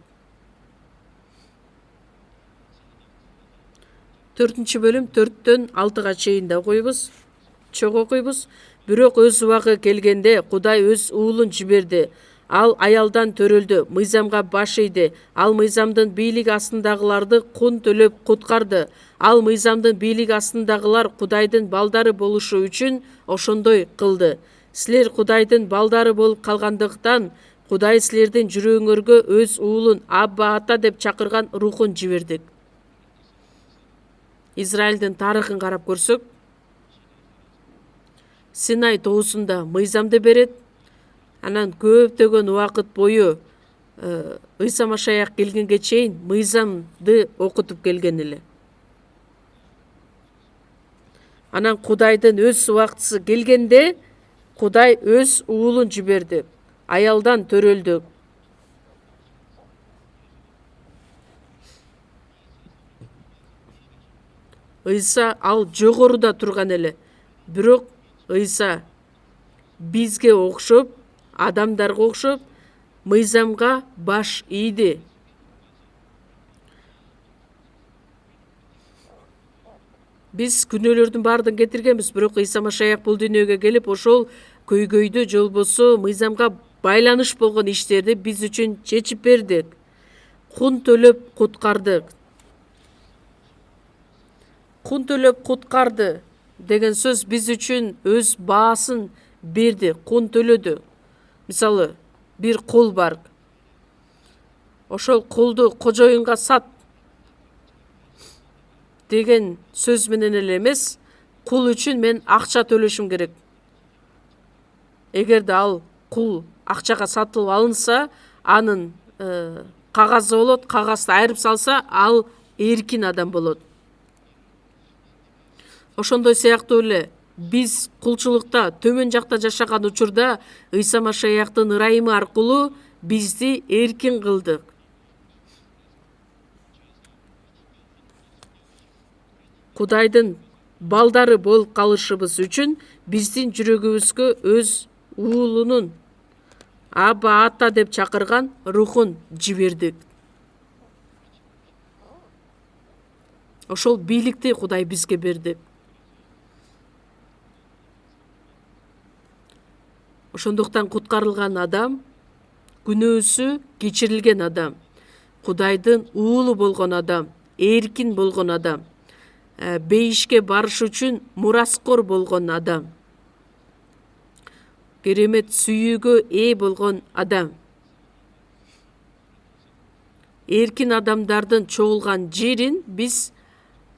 4 бөлүм 4-төн 6-га чейин да окуйбуз, чок окуйбуз. Бирок өз убагы келгенде Кудай өз уулун жиберди. Ал аялдан төрөлдү, мыйзамга баш ийди. Ал мыйзамдын бийлик астындагыларды кун төлөп куткарды. Ал мыйзамдын бийлик астындагылар Кудайдын балдары болушу үчүн ошондой кылды. Силер Кудайдын балдары болуп калгандыктан Кудай силердин жүрөгүңөргө өз уулун Абба ата деп чакырган рухун жибердик. Израилдин тарыхын карап көрсөк, Синай тоосунда мыйзамды берет. Анан көптөгөн убакыт бою Ыйса Машаяк келгенге чейин мыйзамды окутуп келген эле. Анан Кудайдын өз убактысы келгенде Кудай өз уулун жиберди. Аялдан төрөлдү. Ыйса ал жогоруда турган эле. Бирок Ыйса бизге окшоп, адамдарга окшоп, мыйзамга баш ийди. Биз күнөөлөрдүн баардыгын кетиргенбиз, бирок Ыйса Машаяк бул дүйнөгө келип, ошол көйгөйдү же болбосо мыйзамга байланыш болгон иштерди биз үчүн чечип берди. Кун төлөп куткарды. Кун төлөп куткарды деген сөз биз үчүн өз баасын берди, кун төлөдү. Мисалы, бир кул бар. Ошол кулду кожоюнга сат деген сөз менен эле эмес, кул үчүн мен акча төлөшүм керек. Эгерде ал кул акчага сатылып алынса, анын кагазы болот, кагазды айырып салса, ал эркин адам болот. Ошондой сыяктуу эле биз кулчулукта төмөн жакта жашаган учурда Ыйса Машаяктын ырайымы аркылуу бизди эркин кылды. Кудайдын балдары болуп калышыбыз үчүн биздин жүрөгүбүзгө өз уулунун Абба ата деп чакырган рухун жиберди. Ошол бийликти Кудай бизге берди. Ошондуктан куткарылган адам, күнөөсү кечирилген адам, Кудайдын уулу болгон адам, эркин болгон адам, бейишке барыш үчүн мураскор болгон адам, керемет сүйүүгө ээ болгон адам. Эркин адамдардын чогулган жерин биз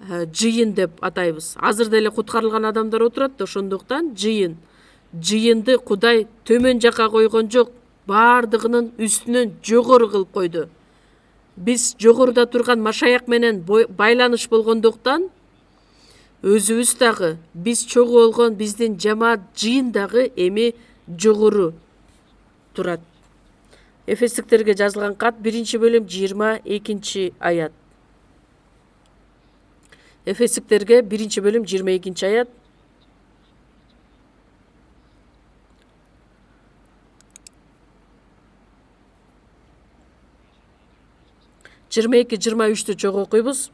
жыйын деп атайбыз. Азыр деле куткарылган адамдар отурат да, ошондуктан жыйын. жыйынды Кудай төмөн жака койгон жок, баардыгынын үстүнөн жогору кылып койду. Биз жогоруда турган Машаяк менен байланыш болгондуктан өзүбүз дагы, биз чогуу болгон биздин жамаат жыйын дагы эми жогору турат. Эфестиктерге жазылган кат 1-бөлүм 22-аят. Эфестиктерге 1-бөлүм 22-аят. Жыйырма эки, 23-тү чогуу окуйбуз.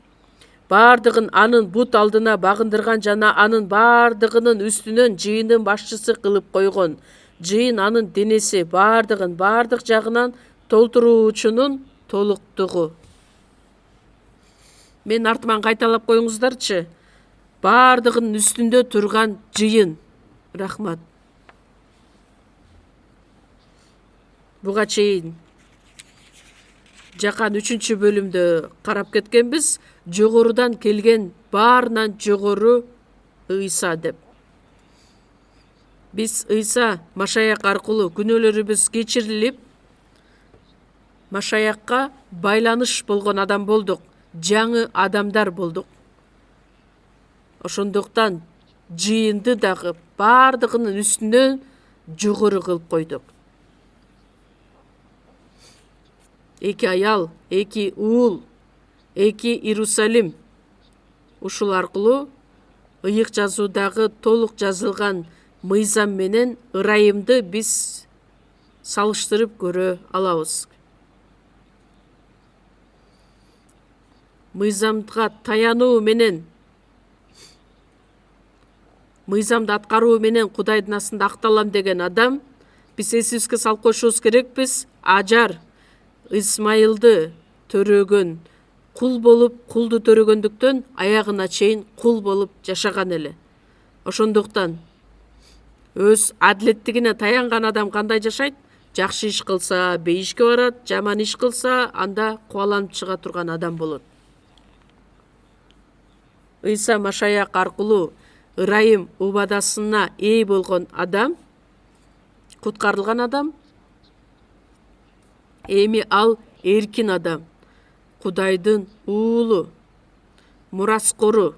Баардыгын анын бут алдына багындырган жана анын баардыгынын үстүнөн жыйындын башчысы кылып койгон. Жыйын анын денеси, баардыгын баардык жагынан толтуруучунун толуктугу. Мен артыман кайталап коюңуздарчы. Баардыгынын үстүндө турган жыйын. Рахмат. Буга чейин жакан 3-бөлүмдө карап кеткенбиз. Жогорудан келген баарынан жогору Ыйса деп. Биз Ыйса Машаяк аркылуу күнөөлөрүбүз кечирилип, Машаякка байланыш болгон адам болдук, жаңы адамдар болдук. Ошондуктан жыйынды дагы баардыгынын үстүнөн жогору кылып койдук. 2 аял, 2 уул, 2 Иерусалим. Ушул аркылуу ыйык жазуудагы толук жазылган мыйзам менен ырайымды биз салыштырып көрө алабыз. Мыйзамга таянуу менен, мыйзамды аткаруу менен Кудайдын астында акталам деген адам, биз эсибизге салып коюшубуз керекпиз. Ажар Исмайылды төрөгөн, кул болуп, кулду төрөгөндүктөн аягына чейин кул болуп жашаган эле. Ошондуктан өз адилеттигине таянган адам кандай жашайт? Жакшы иш кылса бейишке барат, жаман иш кылса анда кубаланып чыга турган адам болот. Ыйса Машаяк аркылуу ырайым убадасына ээ болгон адам, куткарылган адам, эми ал эркин адам, Кудайдын уулу, мураскору.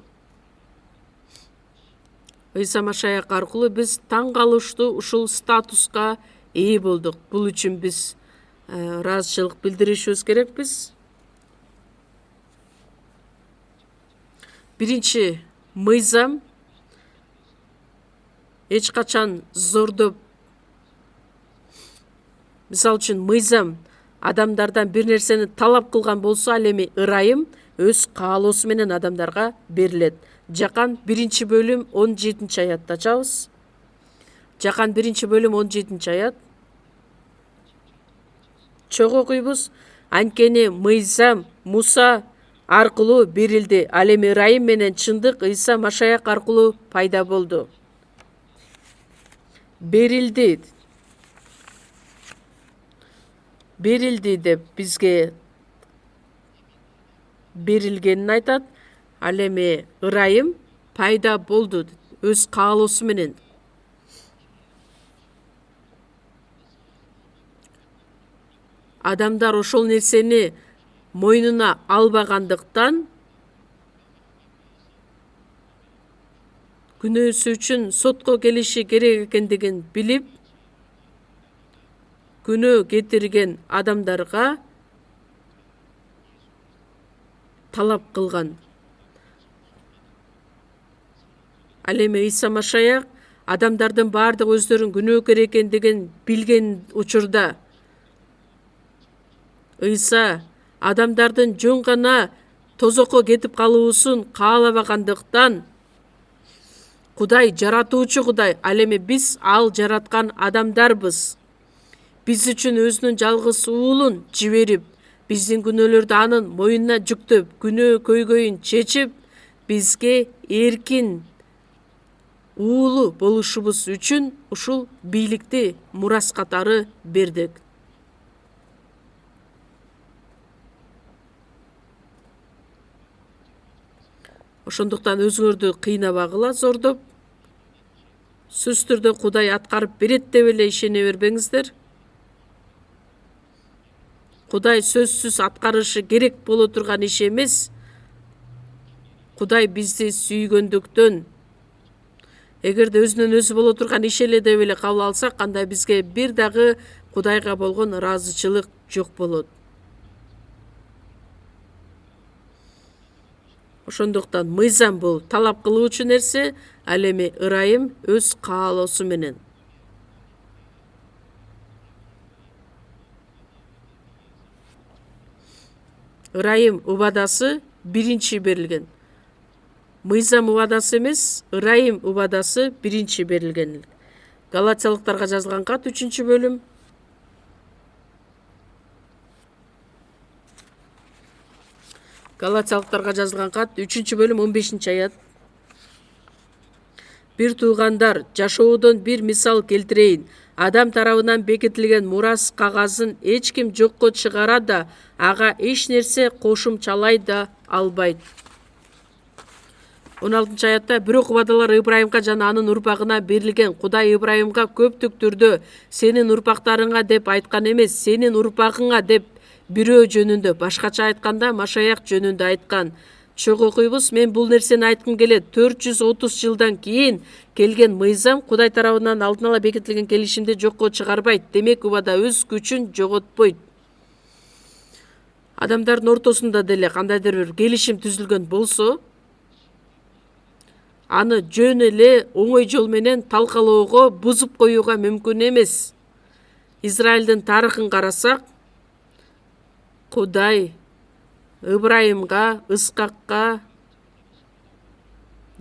Ыйса Машаяк аркылуу биз таң калыштуу ушул статуска ээ болдук. Бул үчүн биз ыраазычылык билдиришибиз керекпиз. Биринчи мыйзам эч качан зордоп, мисалы үчүн мыйзам адамдардан бир нерсени талап кылган болсо, ал эми ырайым өз каалоосу менен адамдарга берилет. Жакан 1-бөлүм 17-аятты ачабыз. Жакан 1-бөлүм 17-аят. Чогуу окуйбуз. Анткени мыйзам Муса аркылуу берилди, ал эми ырайым менен чындык Ыйса Машаяк аркылуу пайда болду. Берилди деп бизге берилгенин айтат. Ал эми ырайым пайда болду өз каалоосу менен. Адамдар ошол нерсени мойнуна албагандыктан күнөөсү үчүн сотко келиши керек экендигин билип, күнөө кетирген адамдарга талап кылган. Ал эми Ыйса Машаяк адамдардын баардыгы өздөрүн күнөөкөр экендигин билген учурда Ыйса адамдардын жөн гана тозокко кетип калуусун каалабагандыктан, Кудай жаратуучу Кудай, ал эми биз ал жараткан адамдарбыз. Биз үчүн өзүнүн жалгыз уулун жиберип, биздин күнөөлөрдү анын мойнуна жүктөп, күнөө көйгөйүн чечип, бизге эркин уулу болушубуз үчүн ушул бийликти мурас катары бердик. Ошондуктан өзүңөрдү кыйнабагыла зордоп. сөзсүз түрдө Кудай аткарып берет деп эле ишене бербеңиздер. Кудай сөзсүз аткарышы керек боло турган иш эмес. Кудай бизди сүйгөндүктөн, эгерде өзүнөн өзү боло турган иш эле деп эле кабыл алсак, анда бизге бир дагы Кудайга болгон ыраазычылык жок болот. Ошондуктан мыйзам бул талап кылуучу нерсе, ал эми ырайым өз каалоосу менен. Ырайым убадасы биринчи берилген. Мыйзам убадасы эмес, ырайым убадасы биринчи берилген. Галатиялыктарга жазылган кат 3-бөлүм. Галатиялыктарга жазылган кат 3-бөлүм 15-аят. Бир туугандар, жашоодон бир мисал келтирейин. Адам тарабынан бекитилген мурас кагазын эч ким жокко чыгара да, ага эч нерсе кошумчалай да албайт. 16-аятта бирок убадалар Ибрайымга жана анын урпагына берилген. Кудай Ибрайымга көптүк түрдө сенин урпактарыңа деп айткан эмес, сенин урпагыңа деп бирөө жөнүндө, башкача айтканда Машаяк жөнүндө айткан. Чогуу окуйбуз, мен бул нерсени айткым келет. 430 жылдан кийин келген мыйзам Кудай тарабынан алдын ала бекитилген келишимди жокко чыгарбайт. Демек, убада өз күчүн жоготпойт. Адамдардын ортосунда деле кандайдыр бир келишим түзүлгөн болсо, аны жөн эле оңой жол менен талкалоого, бузуп коюуга мүмкүн эмес. Израилдин тарыхын карасак, Кудай Ибрайымга, Ыскакка,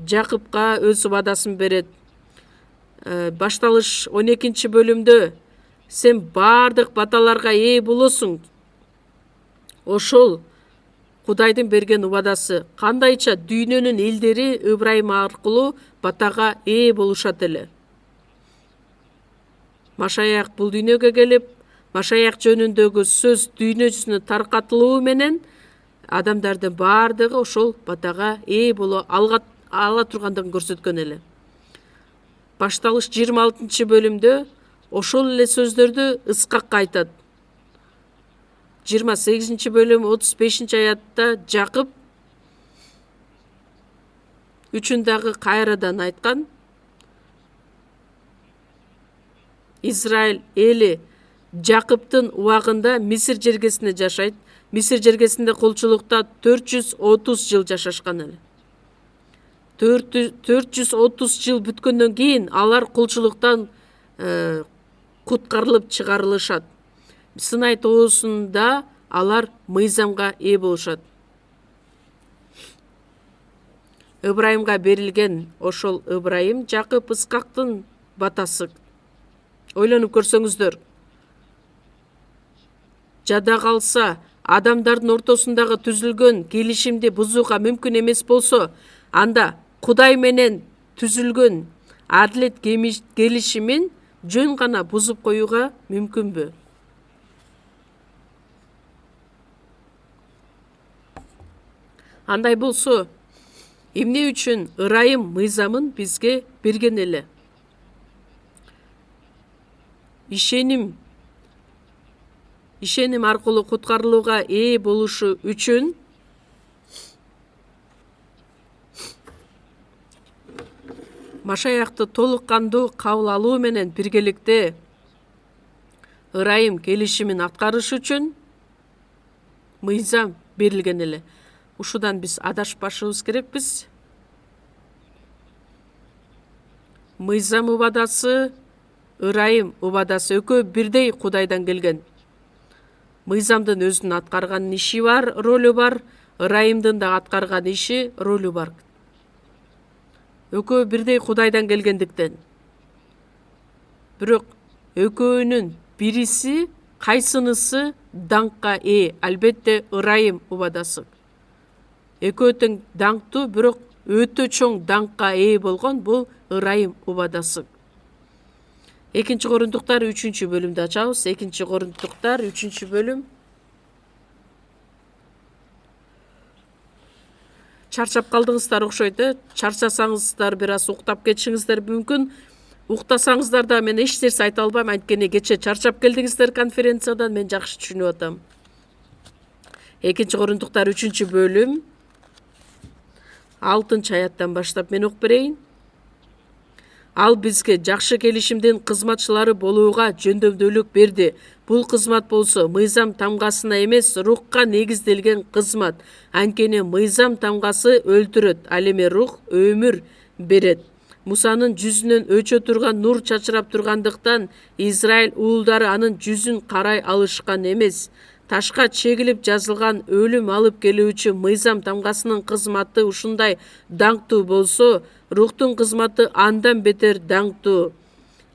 Жакыпка өз убадасын берет. Башталыш 12-бөлүмдө сен бардык баталарга ээ болосуң. Ошол Кудайдын берген убадасы. Кандайча дүйнөнүн элдери Ибрайым аркылуу батага ээ болушат эле. Машаяк бул дүйнөгө келип, Машаяк жөнүндөгү сөз дүйнө жүзүнө таркатылуу менен адамдардын бардыгы ошол батага ээ боло ала тургандыгын көрсөткөн эле. Башталыш 26-бөлүмдө ошол эле сөздөрдү Ыскакка айтат. 28-бөлүм 35-аятта Жакып үчүн дагы кайрадан айткан. Израиль эли Жакыптын убагында Мисир жергесинде жашайт. Мисир жергесинде кулчулукта 430 жыл жашашкан эле. 430 жыл бүткөндөн кийин алар кулчулуктан куткарылып чыгарылышат. Сынай тоосунда алар мыйзамга ээ болушат. Ибрайымга берилген ошол Ибрайым, Жакып, Ыскактын батасы. Ойлонуп көрсөңүздөр. Жада калса, адамдардын ортосундагы түзүлгөн келишимди бузууга мүмкүн эмес болсо, анда Кудай менен түзүлгөн адилет келишимин жөн гана бузуп коюуга мүмкүнбү? Андай болсо, эмне үчүн ырайым мыйзамын бизге берген эле? Ишеним аркылуу куткарылууга ээ болушу үчүн Машаякты толук кандуу кабыл алуу менен биргеликте ырайым келишимин аткарыш үчүн мыйзам берилген эле. Ушудан биз адашпашыбыз керекпиз. Мыйзам убадасы, ырайым убадасы экөө бирдей Кудайдан келген. Мыйзамдын өзүнүн аткарган иши бар, ролу бар, ырайымдын да аткарган иши, ролу бар. Экөө бирдей Кудайдан келгендиктен. Бирок экөөнүн бириси, кайсынысы даңкка ээ? Албетте ырайым убадасы. Экөө тең даңктуу, бирок өтө чоң даңкка ээ болгон бул ырайым убадасы. 2-Корунтуктар 3-бөлүмдү ачабыз. 2-Корунтуктар 3-бөлүм. Чарчап калдыңыздар окшойт, чарчасаңыздар бир аз уктап кетишиңиздер мүмкүн. Уктасаңыздар да мен эч нерсе айта албайм, анткени кече чарчап келдиңиздер конференциядан, мен жакшы түшүнүп атам. Экинчи Корундуктар 3-бөлүм 6-аяттан баштап мен окуп берейин. Ал бизге жакшы келишимдин кызматчылары болууга жөндөмдүүлүк берди. Бул кызмат болсо мыйзам тамгасына эмес, рухка негизделген кызмат. Анткени мыйзам тамгасы өлтүрөт, ал эми рух өмүр берет. Мусанын жүзүнөн өчө турган нур чачырап тургандыктан Израиль уулдары анын жүзүн карай алышкан эмес. Ташка чегилип жазылган өлүм алып келүүчү мыйзам тамгасынын кызматы ушундай даңктуу болсо, рухтун кызматы андан бетер даңктуу.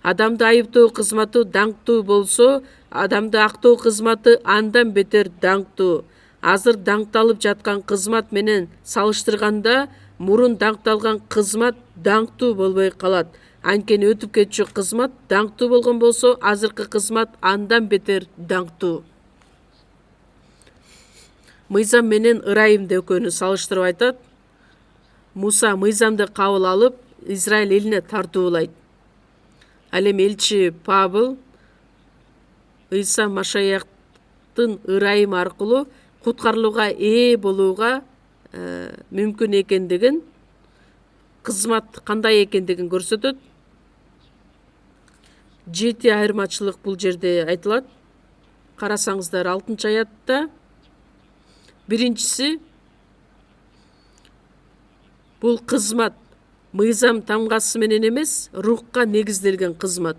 Адамды айыптоо кызматы даңктуу болсо, адамды актоо кызматы андан бетер даңктуу. Азыр даңкталып жаткан кызмат менен салыштырганда мурун даңкталган кызмат даңктуу болбой калат. Анткени өтүп кетчү кызмат даңктуу болгон болсо, азыркы кызмат андан бетер даңктуу. Мыйзам менен ырайымды экөөнү салыштырып айтат. Муса мыйзамды кабыл алып, Израиль элине тартуулайт. Ал эми элчи Павыл Ыйса Машаяктын ырайымы аркылуу куткарылууга ээ болууга мүмкүн экендигин, кызмат кандай экендигин көрсөтөт. 7 айырмачылык бул жерде айтылат. Карасаңыздар 6-аятта. Биринчиси, бул кызмат мыйзам тамгасы менен эмес, рухка негизделген кызмат.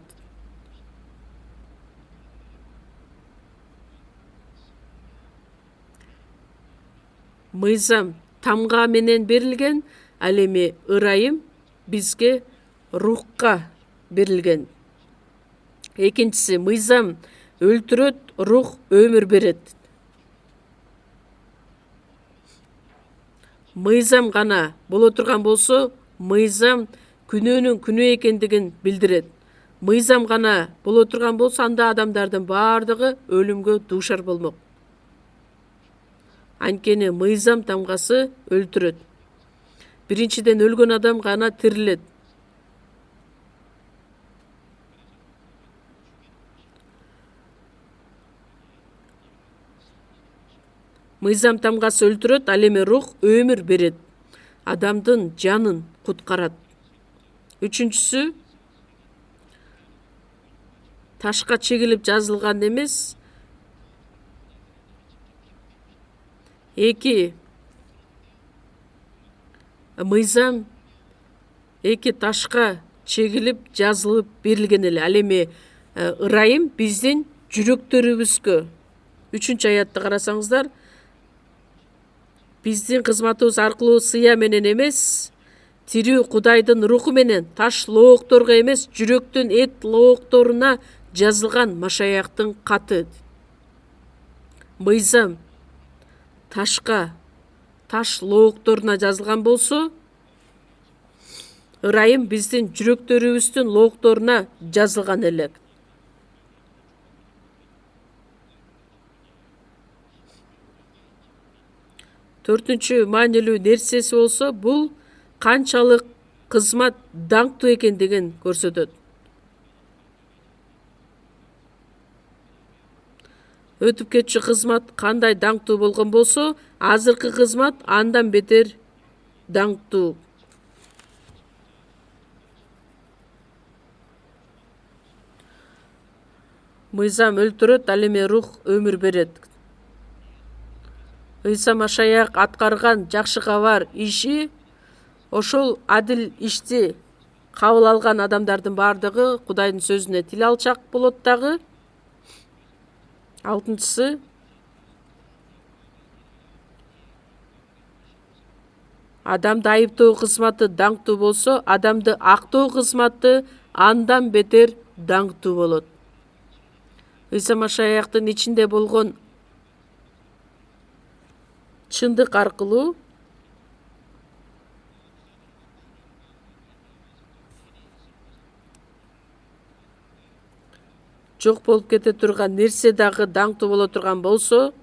Мыйзам тамга менен берилген, ал эми ырайым бизге рухка берилген. Экинчиси, мыйзам өлтүрөт, рух өмүр берет. Мыйзам гана боло турган болсо, мыйзам күнөөнүн күнөө экендигин билдирет. Мыйзам гана боло турган болсо, анда адамдардын баардыгы өлүмгө дуушар болмок. Анткени мыйзам тамгасы өлтүрөт. Биринчиден өлгөн адам гана тирилет. Мыйзам тамгасы өлтүрөт, ал эми рух өмүр берет. Адамдын жанын куткарат. Үчүнчүсү, ташка чегилип жазылган эмес. 2. Мыйзам 2 ташка чегилип жазылып берилген эле. Ал эми ырайым биздин жүрөктөрүбүзгө. 3-аятты карасаңыздар, биздин кызматыбыз аркылуу сыя менен эмес, тирүү Кудайдын руху менен таш лоокторго эмес, жүрөктүн эт лоокторуна жазылган Машаяктын каты. Мыйзам ташка, таш лоокторуна жазылган болсо, ырайым биздин жүрөктөрүбүздүн лоокторуна жазылган эле. Төртүнчү маанилүү нерсеси болсо, бул канчалык кызмат даңктуу экендигин көрсөтөт. Өтүп кетчү кызмат кандай даңктуу болгон болсо, азыркы кызмат андан бетер даңктуу. Мыйзам өлтүрөт, ал эми рух өмүр берет. Ыйса Машаяк аткарган жакшы кабар иши, ошол адил ишти кабыл алган адамдардын баардыгы Кудайдын сөзүнө тил алчак болот дагы. 6-сы, адамды айыптоо кызматы даңктуу болсо, адамды актоо кызматы андан бетер даңктуу болот. Ыйса Машаяктын ичинде болгон чындык аркылуу жок болуп кете турган нерсе дагы даңктуу боло турган болсо,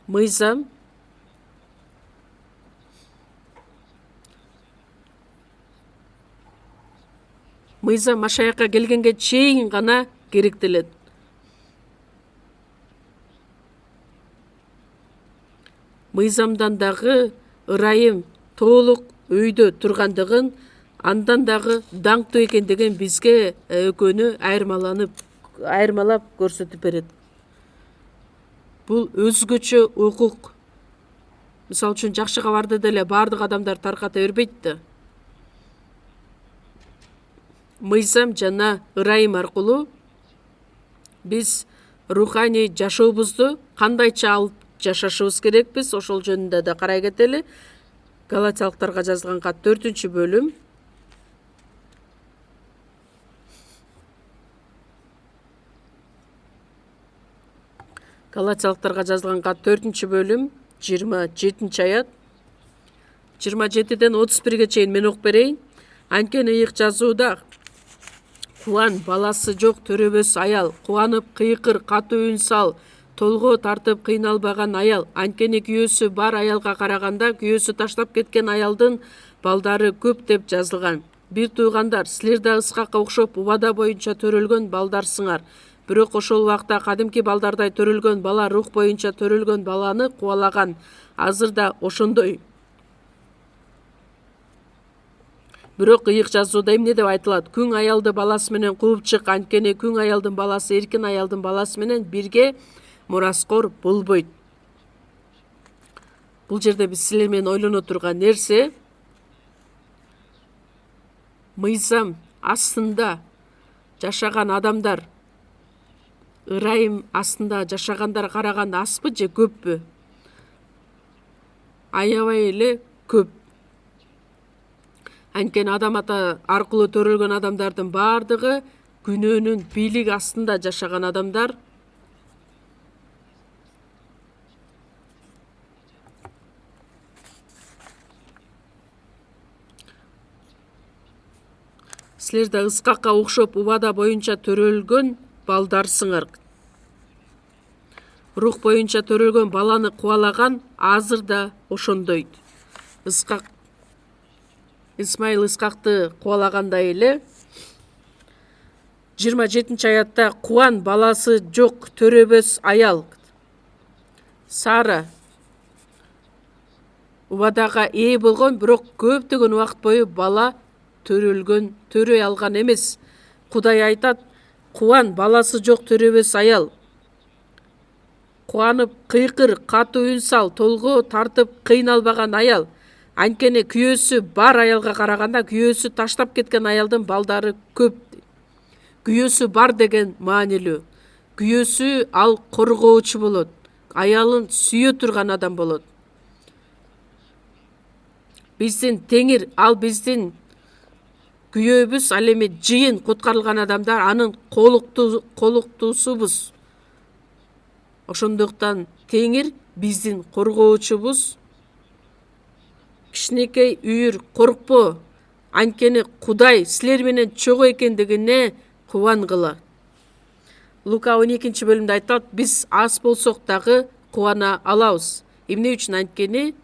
мыйзам мыйзам Машаякка келгенге чейин гана керектелет. Мыйзамдан дагы ырайым толук өйдө тургандыгын, андан дагы даңктуу экендигин бизге экөөнү айырмалап көрсөтүп берет. Бул өзгөчө укук. Мисалы үчүн жакшы кабарды деле баардык адамдар тарката бербейт да. Мыйзам жана ырайым аркылуу биз руханий жашообузду кандайча алып жашашыбыз керекпиз, ошол жөнүндө да карай кетели. Галатиялыктарга жазылган кат 4-бөлүм. Галатиялыктарга жазылган кат 4-бөлүм, 27-аят. 27-ден 31-ге чейин мен окуп берейин. Анткени ыйык жазууда кубан баласы жок төрөбөс аял, кубанып кыйкыр, катуу үн сал, толго тартып кыйналбаган аял. Анткени күйөөсү бар аялга караганда күйөөсү таштап кеткен аялдын балдары көп деп жазылган. Бир туугандар, силер да Ыскакка окшоп убада боюнча төрөлгөн балдарсыңар. Бирок ошол убакта кадимки балдардай төрөлгөн бала рух боюнча төрөлгөн баланы кубалаган. Азыр да ошондой. Бирок ыйык жазууда эмне деп айтылат? Күң аялды баласы менен кууп чык, анткени күң аялдын баласы эркин аялдын баласы менен бирге мураскор болбойт. Бул жерде биз силер менен ойлоно турган нерсе, мыйзам астында жашаган адамдар ырайым астында жашагандар караганда аспы же көппү? Аябай эле көп. Анткени адам ата аркылуу төрөлгөн адамдардын баардыгы күнөөнүн бийлик астында жашаган адамдар. Силер да Ыскакка окшоп убада боюнча төрөлгөн балдарсыңар. Рух боюнча төрөлгөн баланы кубалаган, азыр да ошондой. Исмайыл Ыскакты кубалагандай эле 27-аятта кубан баласы жок төрөбөс аял Сара убадага ээ болгон, бирок көптөгөн убакыт бою бала төрөй алган эмес. Кудай айтат, кубан баласы жок төрөбөс аял, кубанып кыйкыр, катуу үн сал, толго тартып кыйналбаган аял. Анткени күйөөсү бар аялга караганда күйөөсү таштап кеткен аялдын балдары көп. Күйөөсү бар деген маанилүү. Күйөөсү ал коргоочу болот. Аялын сүйө турган адам болот. Биздин теңир, ал биздин күйөөбүз, ал эми жыйын куткарылган адамдар анын колуктуусубуз. Ошондуктан теңир биздин коргоочубуз. Кичинекей үйүр, коркпо. Анткени Кудай силер менен чогуу экендигине кубангыла. Лука 12-бөлүмдө айтат, биз аз болсок дагы кубана алабыз. Эмне үчүн? Анткени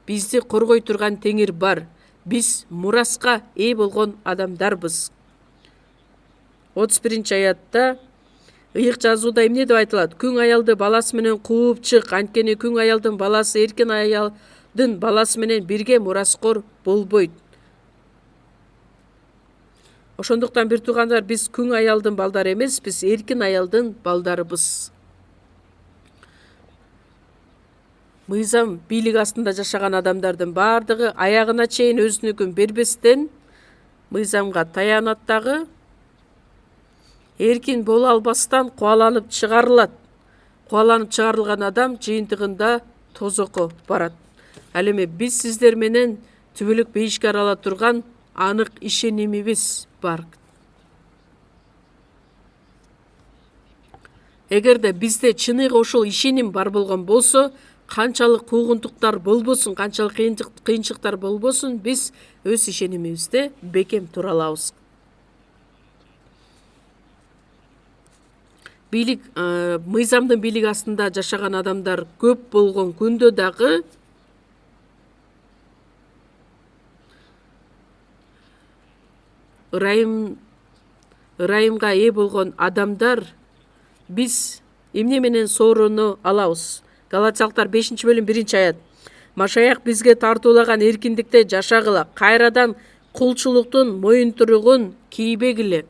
бизди коргой турган теңир бар. Биз мураска ээ болгон адамдарбыз. 31-аятта ыйык жазууда эмне деп айтылат? Күң аялды баласы менен кууп чык, анткени күң аялдын баласы эркин аялдын баласы менен бирге мураскор болбойт. Ошондуктан бир туугандар, биз күң аялдын балдары эмес, биз эркин аялдын балдарыбыз. Мыйзам бийлик астында жашаган адамдардын баардыгы аягына чейин өзүнүкүн бербестен мыйзамга таянат дагы, эркин боло албастан кубаланып чыгарылат. Кубаланып чыгарылган адам жыйынтыгында тозокко барат. Ал эми биз сиздер менен түбөлүк бейишке ала турган анык ишенимибиз бар. Эгерде бизде чыныгы ошол ишеним бар болгон болсо, канчалык куугунтуктар болбосун, канчалык кыйынчылыктар болбосун, биз өз ишенимибизде бекем тура алабыз. Бийлик, мыйзамдын бийлиги астында жашаган адамдар көп болгон күндө дагы ырайымга ээ болгон адамдар биз эмне менен сооронуу алабыз? Галатиялыктар 5-бөлүм 1-аят. Машаяк бизге тартуулаган эркиндикте жашагыла, кайрадан кулчулуктун моюнтуругун кийбегиле.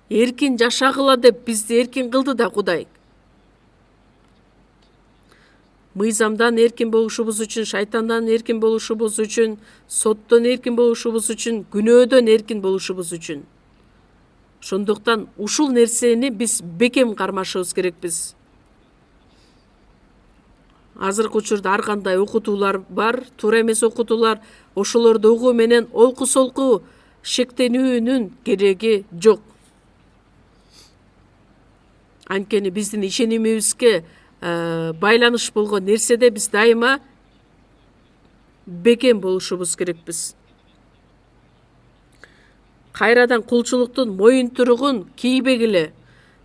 Эркин жашагыла деп бизди эркин кылды да Кудай. Мыйзамдан эркин болушубуз үчүн, шайтандан эркин болушубуз үчүн, соттон эркин болушубуз үчүн, күнөөдөн эркин болушубуз үчүн. Ошондуктан ушул нерсени биз бекем кармашыбыз керекпиз. Азыркы учурда ар кандай окутуулар бар, туура эмес окутуулар, ошолорду угуу менен олку-солку шектенүүнүн кереги жок. Анткени биздин ишенимибизге байланыш болгон нерседе биз дайыма бекем болушубуз керекпиз. Кайрадан кулчулуктун моюнтуругун кийбегиле.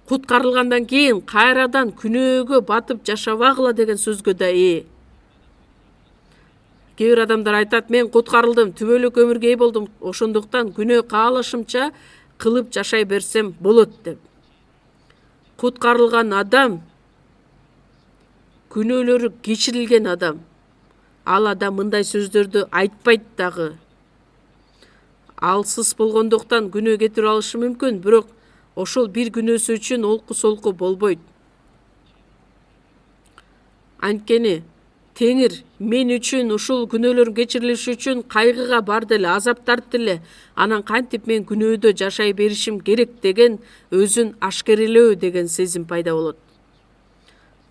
Куткарылгандан кийин кайрадан күнөөгө батып жашабагыла деген сөзгө да ээ. Кээ бир адамдар айтат, мен куткарылдым, түбөлүк өмүргө ээ болдум, ошондуктан күнөө каалашымча кылып жашай берсем болот деп. Куткарылган адам, күнөөлөрү кечирилген адам. Ал адам мындай сөздөрдү айтпайт дагы. Алсыз болгондуктан күнөө кетирип алышы мүмкүн, бирок ошол бир күнөөсү үчүн олку-солку болбойт. Анткени Теңир мен үчүн ушул күнөөлөрүм кечирилиши үчүн кайгыга барды эле, азап тартты эле. Анан кантип мен күнөөдө жашай беришим керек деген өзүн ашкерелөө деген сезим пайда болот.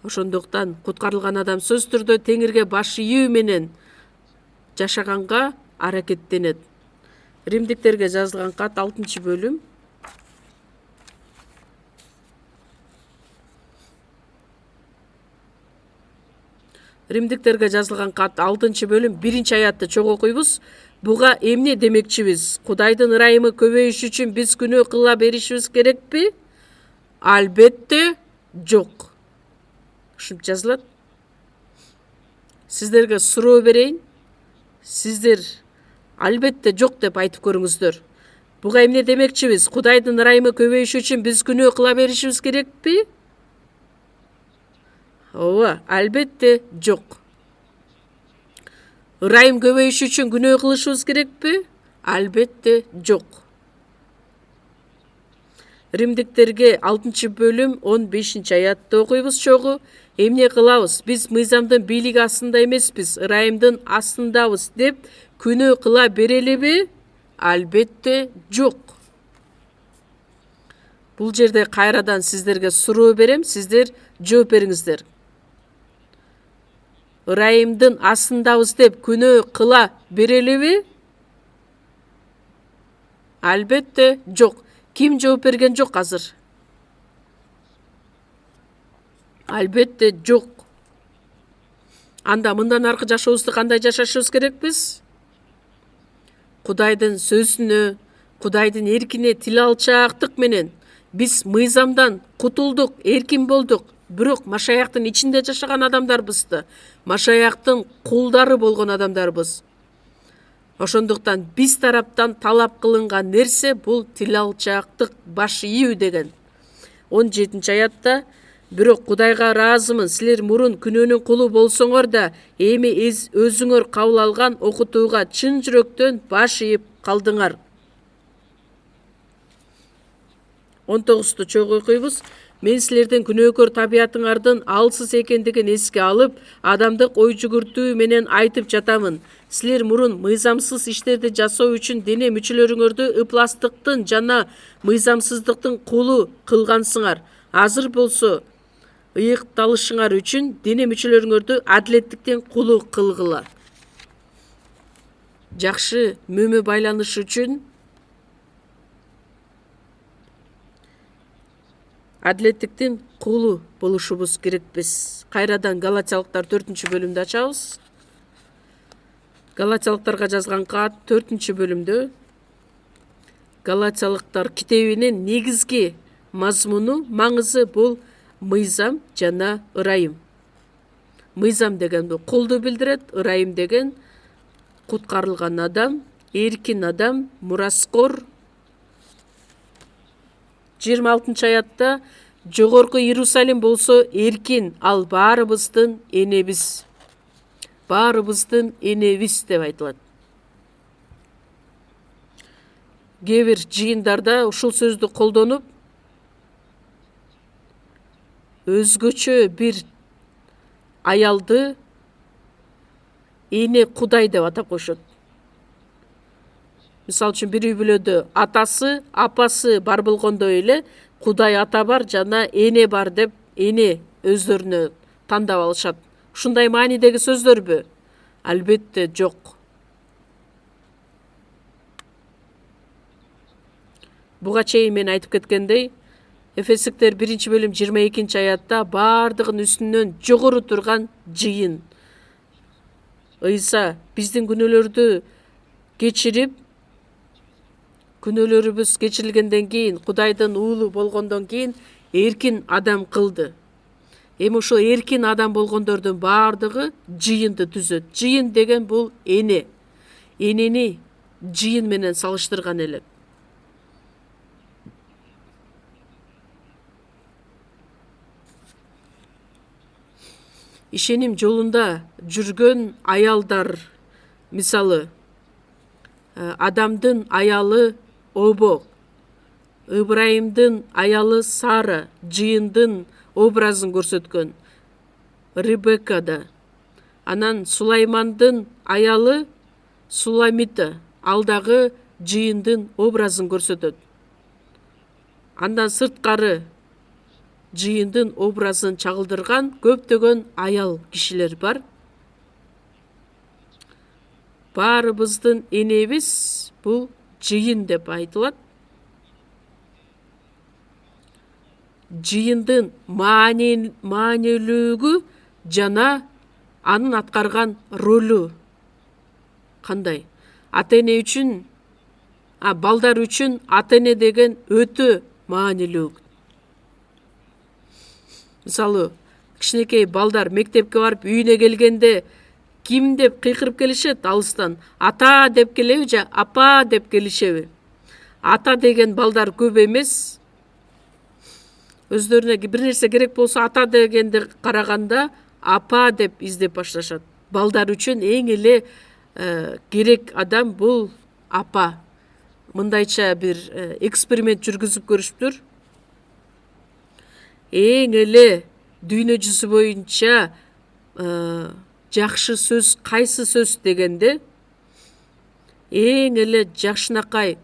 Ошондуктан куткарылган адам сөз түрдө Теңирге баш ийүү менен жашаганга аракеттенет. Римдиктерге жазылган кат 6-бөлүм. Римдиктерге жазылган кат 6-бөлүм 1-аятты чогуу окуйбуз. Буга эмне демекчибиз? Кудайдын ырайымы көбөйүш үчүн биз күнөө кыла беришибиз керекпи? Албетте жок. Ушинтип жазылат. Сиздерге суроо берейин. Сиздер албетте жок деп айтып көрүңүздөр. Буга эмне демекчибиз? Кудайдын ырайымы көбөйүш үчүн биз күнөө кыла беришибиз керекпи? Ооба, албетте жок. Ырайым көбөйүш үчүн күнөө кылышыбыз керекпи? Албетте жок. Римдиктерге 6-бөлүм 15-аятты окуйбуз чогуу. Эмне кылабыз? Биз мыйзамдын бийлиги астында эмеспиз, ырайымдын астындабыз деп күнөө кыла берелиби? Албетте жок. Бул жерде кайрадан сиздерге суроо берем, сиздер жооп бериңиздер. Ырайымдын астындабыз деп күнөө кыла берелиби? Албетте жок. Ким жооп берген жок азыр? Албетте жок. Анда мындан аркы жашообузду кандай жашашыбыз керекпиз? Кудайдын сөзүнө, Кудайдын эркине тил алчаактык менен биз мыйзамдан кутулдук, эркин болдук. Бирок Машаяктын ичинде жашаган адамдарбыз да, Машаяктын кулдары болгон адамдарбыз. Ошондуктан биз тараптан талап кылынган нерсе бул тил алчаактык, баш ийүү деген. 17-аятта бирок Кудайга ыраазымын, силер мурун күнөөнүн кулу болсоңор да, эми өзүңөр кабыл алган окутууга чын жүрөктөн баш ийип калдыңар. 19-ту чогуу окуйбуз. Мен силердин күнөөкөр табиятыңардын алсыз экендигин эске алып, адамдык ой жүгүртүү менен айтып жатамын. Силер мурун мыйзамсыз иштерди жасоо үчүн дене мүчөлөрүңөрдү ыпластыктын жана мыйзамсыздыктын кулу кылгансыңар. Азыр болсо ыйыкталышыңар үчүн дене мүчөлөрүңөрдү адилеттиктин кулу кылгыла. Жакшы мөмө байланыш үчүн адилеттиктин кулу болушубуз керекпиз. Кайрадан Галатиялыктар 4-бөлүмдү ачабыз. Галатиялыктарга жазган кат 4-бөлүмдө Галатиялыктар китебинин негизги мазмуну, маңызы бул мыйзам жана ырайым. Мыйзам деген кулду билдирет, ырайым деген куткарылган адам, эркин адам, мураскор. 26 аятта жогорку Иерусалим болсо эркин, ал баарыбыздын энебиз. Баарыбыздын энебиз деп айтылат. Кээ бир жыйындарда ушул сөздү колдонуп, өзгөчө бир аялды эне Кудай деп атап коюшат. Мисалы үчүн бир үй бүлөдө атасы, апасы бар болгондой эле Кудай ата бар жана эне бар деп эне өздөрүнө тандап алышат. Ушундай маанидеги сөздөрбү? Албетте жок. Буга чейин мен айтып кеткендей, Эфесиктер 1-бөлүм 22 аятта бардыгын үстүнөн жогору турган жыйын. Ыйса биздин күнөөлөрдү кечирип, күнөөлөрүбүз кечирилгенден кийин, Кудайдын уулу болгондон кийин эркин адам кылды. Эми ошол эркин адам болгондордун бардыгы жыйынды түзөт. Жыйын деген бул эне. Энени жыйын менен салыштырган элек. Ишеним жолунда жүргөн аялдар, мисалы, Адамдын аялы Обо, Ибраимдин аялы Сара жыйындын образын көрсөткөн. Ребекада. Анан Сулаймандын аялы Суламита, алдагы жыйындын образын көрсөтөт. Андан сырткары жыйындын образын чагылдырган көптөгөн аял кишилер бар. Баарыбыздын энебиз бул жыйын деп айтылат. Жыйындын маанилүүлүгү жана анын аткарган ролу кандай? Ата-эне үчүн, балдар үчүн ата-эне деген өтө маанилүү. Мисалы, кичинекей балдар мектепке барып үйүнө келгенде ким деп кыйкырып келишет алыстан? Ата деп келеби же апа деп келишеби? Ата деген балдар көп эмес. Өздөрүнө бир нерсе керек болсо ата дегенди караганда апа деп издеп башташат. Балдар үчүн эң эле керек адам бул апа. Мындайча бир эксперимент жүргүзүп көрүшүптүр. Эң эле дүйнө жүзү боюнча жакшы сөз кайсы сөз дегенде, эң эле жакшынакай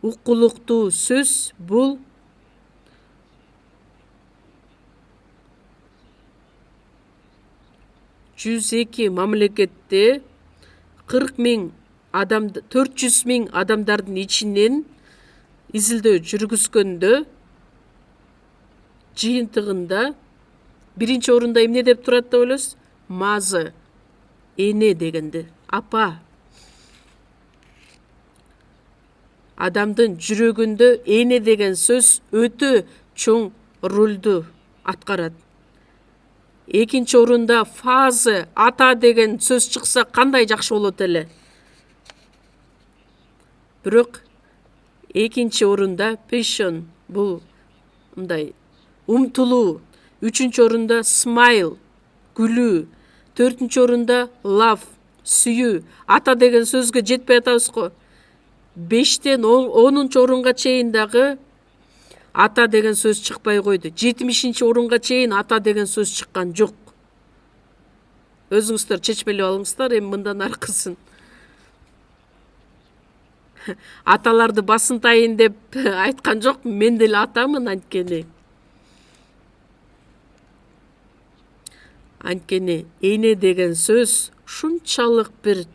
укулуктуу сөз бул 102 мамлекетте 400 000 адамдардын ичинен изилдөө жүргүзгөндө жыйынтыгында биринчи орунда эмне деп турат деп ойлойсуз? Мазы, эне дегенди, апа. Адамдын жүрөгүндө эне деген сөз өтө чоң ролду аткарат. Экинчи орунда фазы, ата деген сөз чыкса кандай жакшы болот эле. Бирок экинчи орунда passion, бул мындай умтулуу. Үчүнчү орунда smile, күлүү. Төртүнчү орунда love, сүйүү. Ата деген сөзгө жетпей атабыз го. 5тен 10 орунга чейин дагы ата деген сөз чыкпай койду. 70 орунга чейин ата деген сөз чыккан жок. Өзүңүздөр чечмелеп алыңыздар, эми мындан аркысын. Аталарды басынтайын деп айткан жок, мен деле атамын анткени. Анткени эне деген сөз шунчалык бир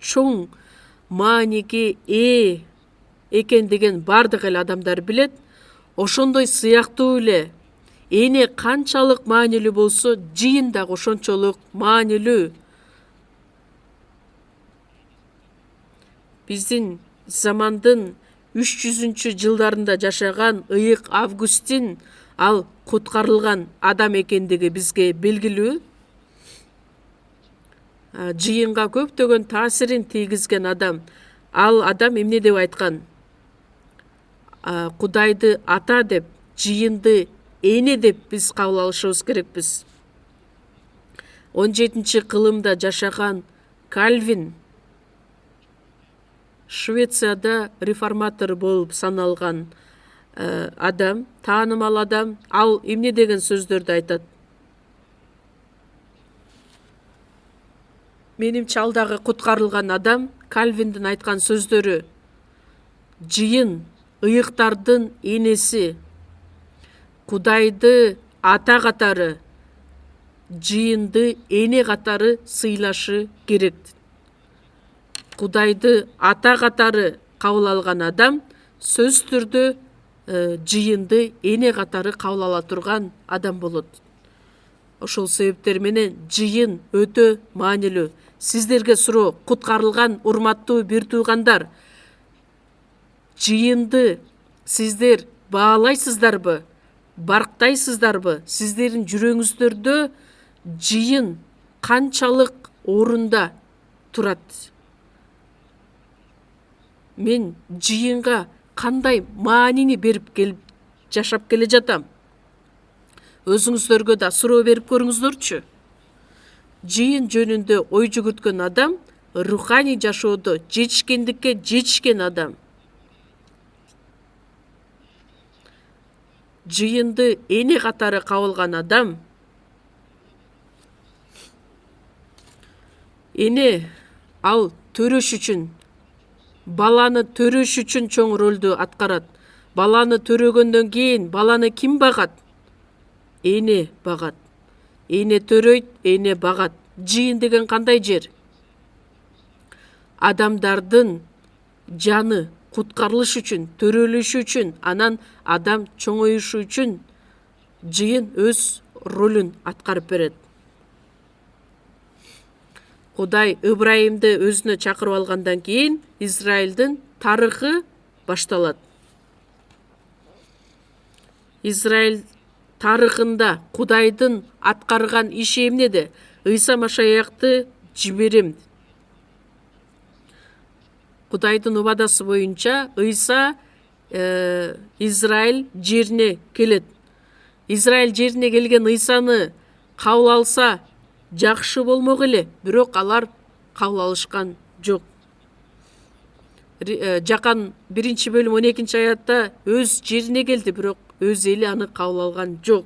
чоң мааниге экендигин бардык эле адамдар билет. Ошондой сыяктуу эле эне канчалык маанилүү болсо, жыйын дагы ошончолук маанилүү. Биздин замандын 300-жылдарында жашаган ыйык Августин ал куткарылган адам экендиги бизге белгилүү. жыйынга көптөгөн таасирин тийгизген адам. Ал адам эмне деп айткан? Кудайды ата деп, жыйынды эне деп биз кабыл алышыбыз керекпиз. 17-кылымда жашаган Кальвин Швецияда реформатор болуп саналган адам, таанымал адам. Ал эмне деген сөздөрдү айтат? Менимче ал дагы куткарылган адам. Кальвиндин айткан сөздөрү: жыйын ыйыктардын энеси, Кудайды ата катары, жыйынды эне катары сыйлашы керек. Кудайды ата катары кабыл алган адам сөзсүз түрдө жыйынды эне катары кабыл ала турган адам болот. Ошол себептер менен жыйын өтө маанилүү. Сиздерге суроо, куткарылган урматтуу бир туугандар, жыйынды сиздер баалайсыздарбы, барктайсыздарбы? Сиздердин жүрөгүңүздөрдө жыйын канчалык орунда турат? Мен жыйынга кандай маанини берип келип жашап келе жатам? Өзүңүздөргө да суроо берип көрүңүздөрчү. Жыйын жөнүндө ой жүгүрткөн адам руханий жашоодо жетишкендикке жетишкен адам. Жыйынды эне катары кабылган адам. Эне ал төрөш үчүн, баланы төрөш үчүн чоң ролду аткарат. Баланы төрөгөндөн кийин баланы ким багат? Эне багат. Эне төрөйт, эне багат. Жыйын деген кандай жер? Адамдардын жаны куткарылыш үчүн, төрөлүшү үчүн, анан адам чоңоюшу үчүн жыйын өз ролун аткарып берет. Кудай Ыбрайымды өзүнө чакырып алгандан кийин Израилдин тарыхы башталат. Израиль тарыхында Кудайдын аткарган иши эмнеде? Ыйса Машаякты жиберем. Кудайдын убадасы боюнча Ыйса Израиль жерине келет. Израиль жерине келген Ыйсаны кабыл алса жакшы болмок эле, бирок алар кабыл алышкан жок. Жакан 1-бөлүм 12-аятта өз жерине келди, бирок өз эли аны кабыл алган жок.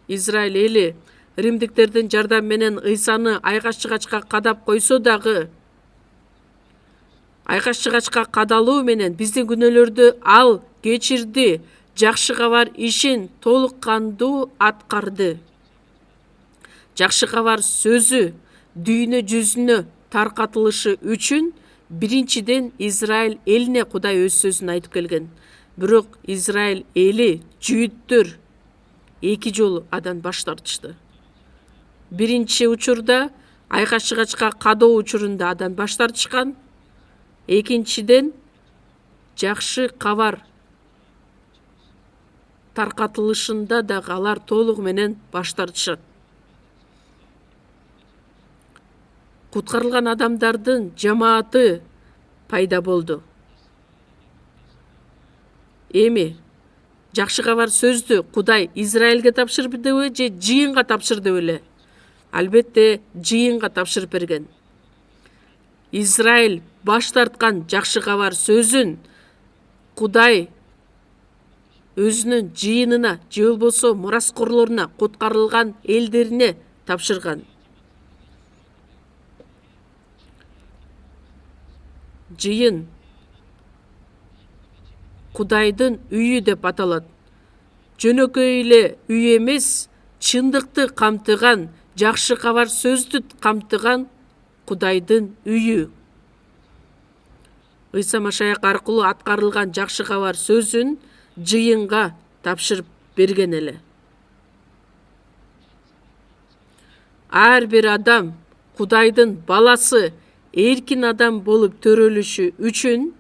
Израиль эли римдиктердин жардамы менен Ыйсаны айкаш жыгачка кадап койсо дагы, айкаш жыгачка кадалуу менен биздин күнөөлөрдү ал кечирди, жакшы кабар ишин толук кандуу аткарды. Жакшы кабар сөзү дүйнө жүзүнө таркатылышы үчүн биринчиден Израиль элине Кудай өз сөзүн айтып келген. Бирок Израиль эли, жүйүттөр 2 жолу адан баш тартышты. Биринчи учурда айкаш жыгачка кадоо учурунда адан баш тартышкан. Экинчиден жакшы кабар таркатылышында дагы алар толугу менен баш тартышат. Куткарылган адамдардын жамааты пайда болду. Эми жакшы кабар сөздү Кудай Израилге тапшырдыбы же жыйынга тапшырды беле? Албетте жыйынга тапшырып берген. Израиль баш тарткан жакшы кабар сөзүн Кудай өзүнүн жыйынына же болбосо мураскорлоруна, куткарылган элдерине тапшырган. Жыйын Кудайдын үйү деп аталат. Жөнөкөй эле үй эмес, чындыкты камтыган, жакшы кабар сөздү камтыган Кудайдын үйү. Ыйса Машаяк аркылуу аткарылган жакшы кабар сөзүн жыйынга тапшырып берген эле. Ар бир адам Кудайдын баласы эркин адам болуп төрөлүшү үчүн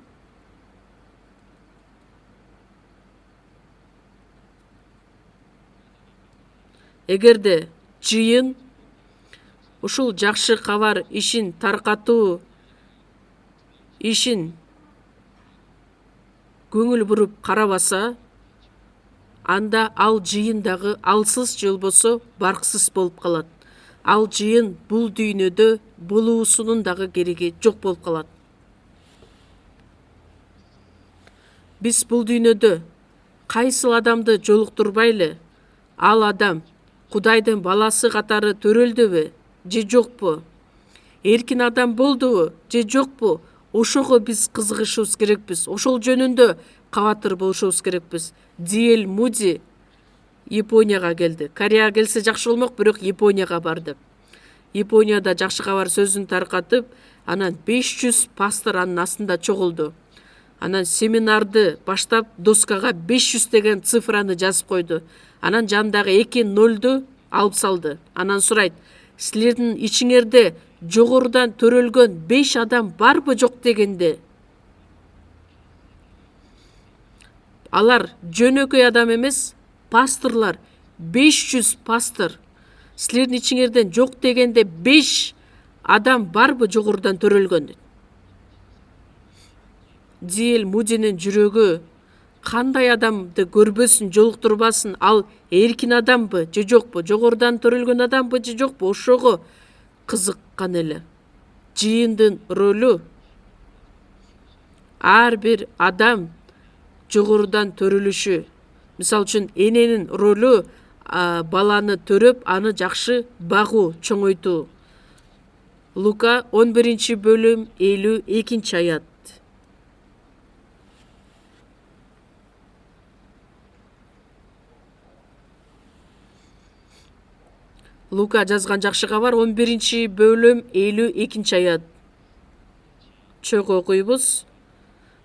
эгерде жыйын ушул жакшы кабар ишин таркатуу ишин көңүл буруп карабаса, анда ал жыйын дагы алсыз же болбосо барксыз болуп калат. Ал жыйын бул дүйнөдө болуусунун дагы кереги жок болуп калат. Биз бул дүйнөдө кайсыл адамды жолуктурбайлы, ал адам Кудайдын баласы катары төрөлдүбү же жокпу? Эркин адам болдубу же жокпу? Ошого биз кызыгышыбыз керекпиз. Ошол жөнүндө кабатыр болушубуз керекпиз. D.L. Moody Японияга келди. Кореяга келсе жакшы болмок, бирок Японияга барды. Японияда жакшы кабар сөзүн таркатып, анан 500 пастор анын астында чогулду. Анан семинарды баштап доскага 500 деген цифраны жазып койду. Анан жандагы 2 нолду алып салды. Анан сурайт: силердин ичиңерде жогорудан төрөлгөн 5 адам барбы жок дегенде? Алар жөнөкөй адам эмес, пасторлар, 500 пастор. Силердин ичиңерден жок дегенде 5 адам барбы жогорудан төрөлгөн? D.L. Moody'нин жүрөгү кандай адамды көрбөсүн, жолуктурбасын, ал эркин адамбы же жокпу, жогорудан төрөлгөн адамбы же жокпу, ошого кызыккан эле. Жыйындын ролу ар бир адам жогорудан төрөлүшү. Мисалы үчүн эненин ролу баланы төрөп, аны жакшы багуу, чоңойтуу. Лука 11 бөлүм 52 аят. Лука жазган жакшы кабар 11 бөлүм 52 аят. Чөк окуйбуз.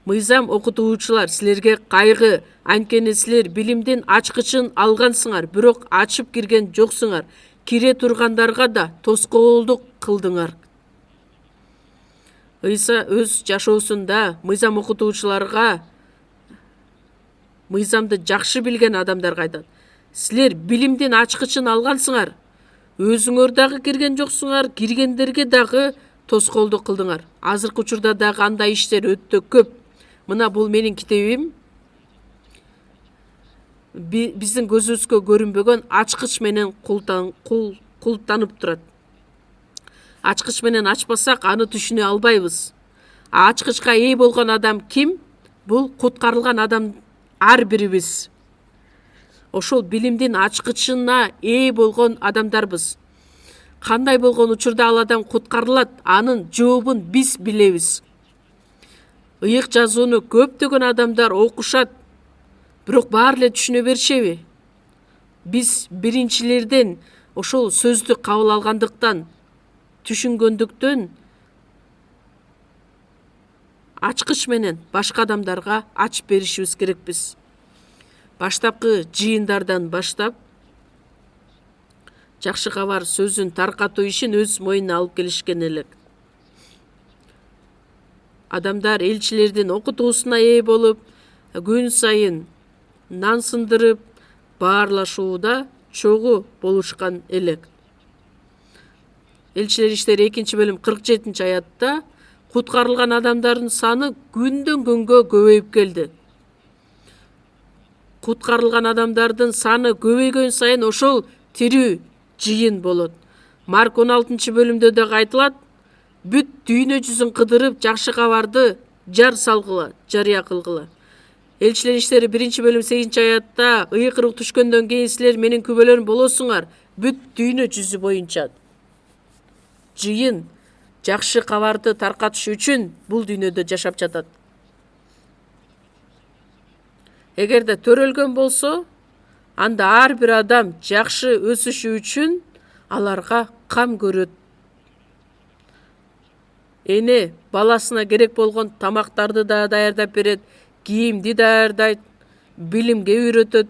Мыйзам окутуучулар, силерге кайгы, анткени силер билимдин ачкычын алгансыңар, бирок ачып кирген жоксуңар. Кире тургандарга да тоскоолдук кылдыңар. Ыйса өз жашоосунда мыйзам окутуучуларга, мыйзамды жакшы билген адамдарга айтат: силер билимдин ачкычын алгансыңар, өзүңөр дагы кирген жоксуңар, киргендерге дагы тоскоолдук кылдыңар. Азыркы учурда дагы андай иштер өтө көп. Мына бул менин китебим. Биздин көзүбүзгө көрүнбөгөн ачкыч менен култанып турат. Ачкыч менен ачпасак, аны түшүнө албайбыз. Ачкычка ээ болгон адам ким? Бул куткарылган адам ар бирибиз. Ошол билимдин ачкычына ээ болгон адамдарбыз. Кандай болгон учурда ал адам куткарылат, анын жообун биз билебиз. Ыйык жазууну көптөгөн адамдар окушат, бирок баары эле түшүнө беришеби? Биз биринчилерден ошол сөздү кабыл алгандыктан, түшүнгөндүктөн ачкыч менен башка адамдарга ачып беришибиз керекпиз. Баштапкы жыйындардан баштап жакшы кабар сөзүн таркатуу ишин өз мойнуна алып келишкен элек. Адамдар элчилердин окутуусуна ээ болуп, күн сайын нан сындырып, баарлашууда чогуу болушкан элек. Элчилер иштери 2 бөлүм 47 аятта куткарылган адамдардын саны күндөн күнгө көбөйүп келди. Куткарылган адамдардын саны көбөйгөн сайын ошол тирүү жыйын болот. Марк 16 бөлүмдө дагы айтылат: бүт дүйнө жүзүн кыдырып, жакшы кабарды жар салгыла, жарыя кылгыла. Элчилер иштери 1 бөлүм 8 аятта: ыйкырык түшкөндөн кийин силер менин күбөлөрүм болосуңар бүт дүйнө жүзү боюнча. Жыйын жакшы кабарды таркатыш үчүн бул дүйнөдө жашап жатат. Эгерде төрөлгөн болсо, анда ар бир адам жакшы өсүшү үчүн аларга кам көрөт. Эне баласына керек болгон тамактарды да даярдап берет, кийимди даярдайт, билимге үйрөтөт.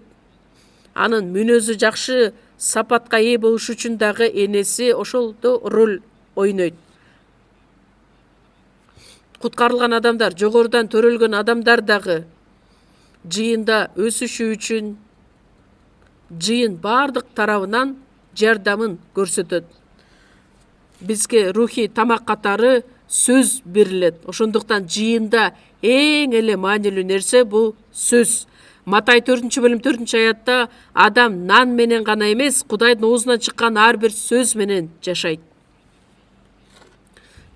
Анын мүнөзү жакшы сапатка ээ болуш үчүн дагы энеси ошолдо роль ойнойт. Куткарылган адамдар, жогорудан төрөлгөн адамдар дагы жыйында өсүшү үчүн жыйын бардык тарабынан жардамын көрсөтөт. Бизге рухий тамак катары сөз берилет. Ошондуктан жыйында эң эле маанилүү нерсе бул сөз. Матай 4-бөлүм 4-аятта адам нан менен гана эмес, Кудайдын оозунан чыккан ар бир сөз менен жашайт.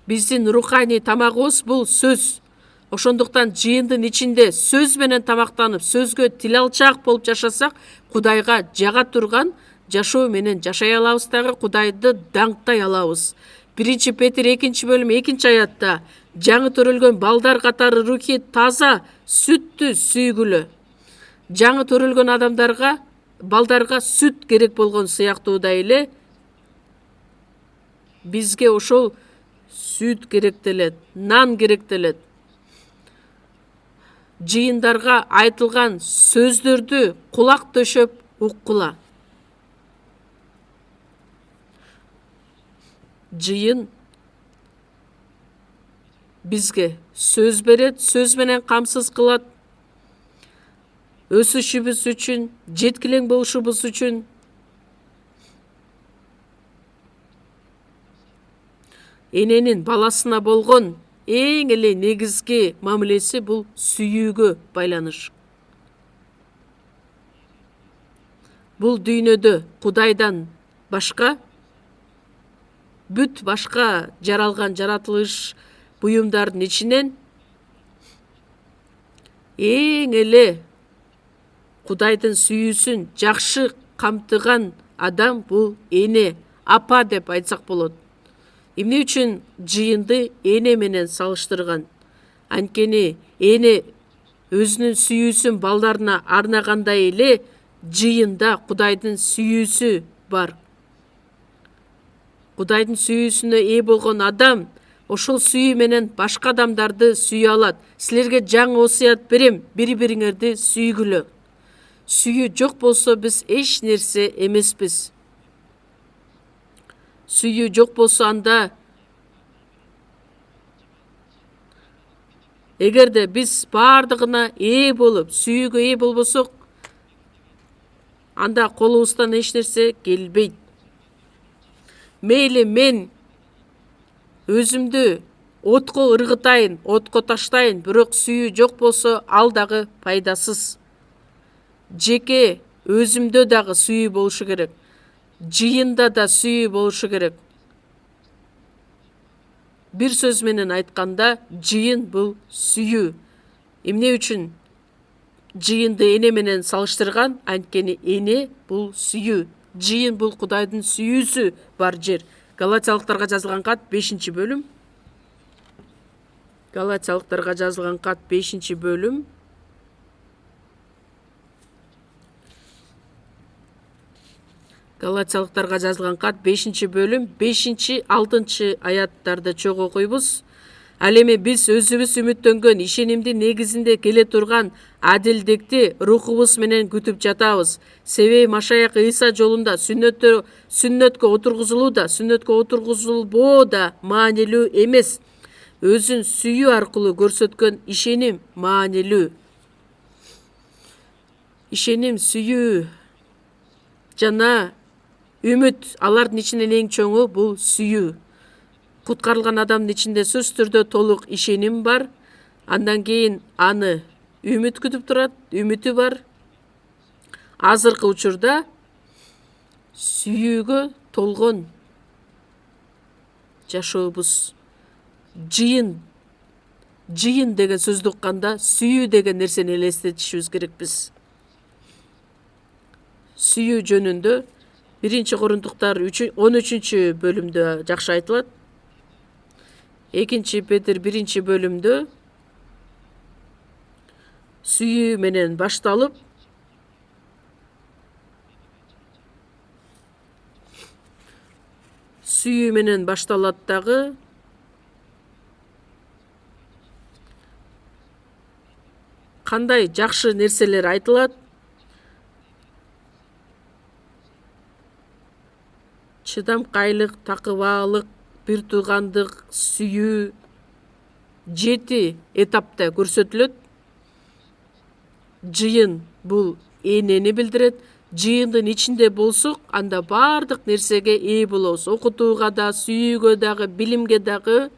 Биздин руханий тамагыбыз бул сөз. Ошондуктан жыйындын ичинде сөз менен тамактанып, сөзгө тил алчаак болуп жашасак, Кудайга жага турган жашоо менен жашай алабыз дагы, Кудайды даңктай алабыз. 1 Петр 2-бөлүм 2-аятта жаңы төрөлгөн балдар катары рухи таза сүттү сүйгүлө. Жаңы төрөлгөн адамдарга, балдарга сүт керек болгон сыяктуудай эле бизге ошол сүт керектелет, нан керектелет. Жыйындарга айтылган сөздөрдү кулак төшөп уккула. Жыйын бизге сөз берет, сөз менен камсыз кылат. Өсүшүбүз үчүн, жеткилең болушубуз үчүн. Эненин баласына болгон эң эле негизги мамилеси бул сүйүүгө байланыш. Бул дүйнөдө Кудайдан башка бүт башка жаралган жаратылыш буюмдардын ичинен эң эле Кудайдын сүйүүсүн жакшы камтыган адам бул эне, апа деп айтсак болот. Эмне үчүн жыйынды эне менен салыштырган? Анткени эне өзүнүн сүйүүсүн балдарына арнагандай эле жыйында Кудайдын сүйүүсү бар. Кудайдын сүйүүсүнө ээ болгон адам ошол сүйүү менен башка адамдарды сүйө алат. Силерге жаңы осуят берем, бири-бириңерди сүйгүлө. Сүйүү жок болсо биз эч нерсе эмеспиз. Сүйүү жок болсо анда эгерде биз бардыгына ээ болуп, сүйүүгө ээ болбосок, анда колубуздан эч нерсе келбейт. Мейли мен өзүмдү отко ыргытайын, отко таштайын, бирок сүйүү жок болсо ал дагы пайдасыз. Жеке өзүмдө дагы сүйүү болушу керек. Жыйында да сүйүү болушу керек. Бир сөз менен айтканда, жыйын бул сүйүү. Эмне үчүн жыйынды эне менен салыштырган? Анткени эне бул сүйүү. Жыйын бул Кудайдын сүйүүсү бар жер. Галатиялыктарга жазылган кат 5-бөлүм. Галатиялыктарга жазылган кат 5-бөлүм. Галатиялыктарга жазылган кат 5-бөлүм 5-6 аяттарды чогуу окуйбуз. Ал эми биз өзүбүз үмүттөнгөн ишенимдин негизинде келе турган адилдикти рухубуз менен күтүп жатабыз. Себеби Машаяк Ыйса жолунда сүннөткө отургузулбоо да маанилүү эмес. Өзүн сүйүү аркылуу көрсөткөн ишеним маанилүү. Ишеним, сүйүү жана үмүт, алардын ичинен эң чоңу бул сүйүү. Куткарылган адамдын ичинде сөзсүз түрдө толук ишеним бар. Андан кийин аны үмүт күтүп турат, үмүтү бар. Азыркы учурда сүйүүгө толгон жашообуз. Жыйын деген сөздү укканда сүйүү деген нерсени элестетишибиз керекпиз. Сүйүү жөнүндө 1-Корунтуктар 13-бөлүмдө жакшы айтылат. 2 Петр 1-бөлүмдө сүйүү менен башталып, сүйүү менен башталат дагы. Кандай жакшы нерселер айтылат. Чыдамкайлык, такыбаалык, бир туугандык, сүйүү 7 этапта көрсөтүлөт. Жыйын бул энени билдирет. жыйындын ичинде болсок, анда баардык нерсеге ээ болобуз. Окутууга да, сүйүүгө дагы, билимге дагы.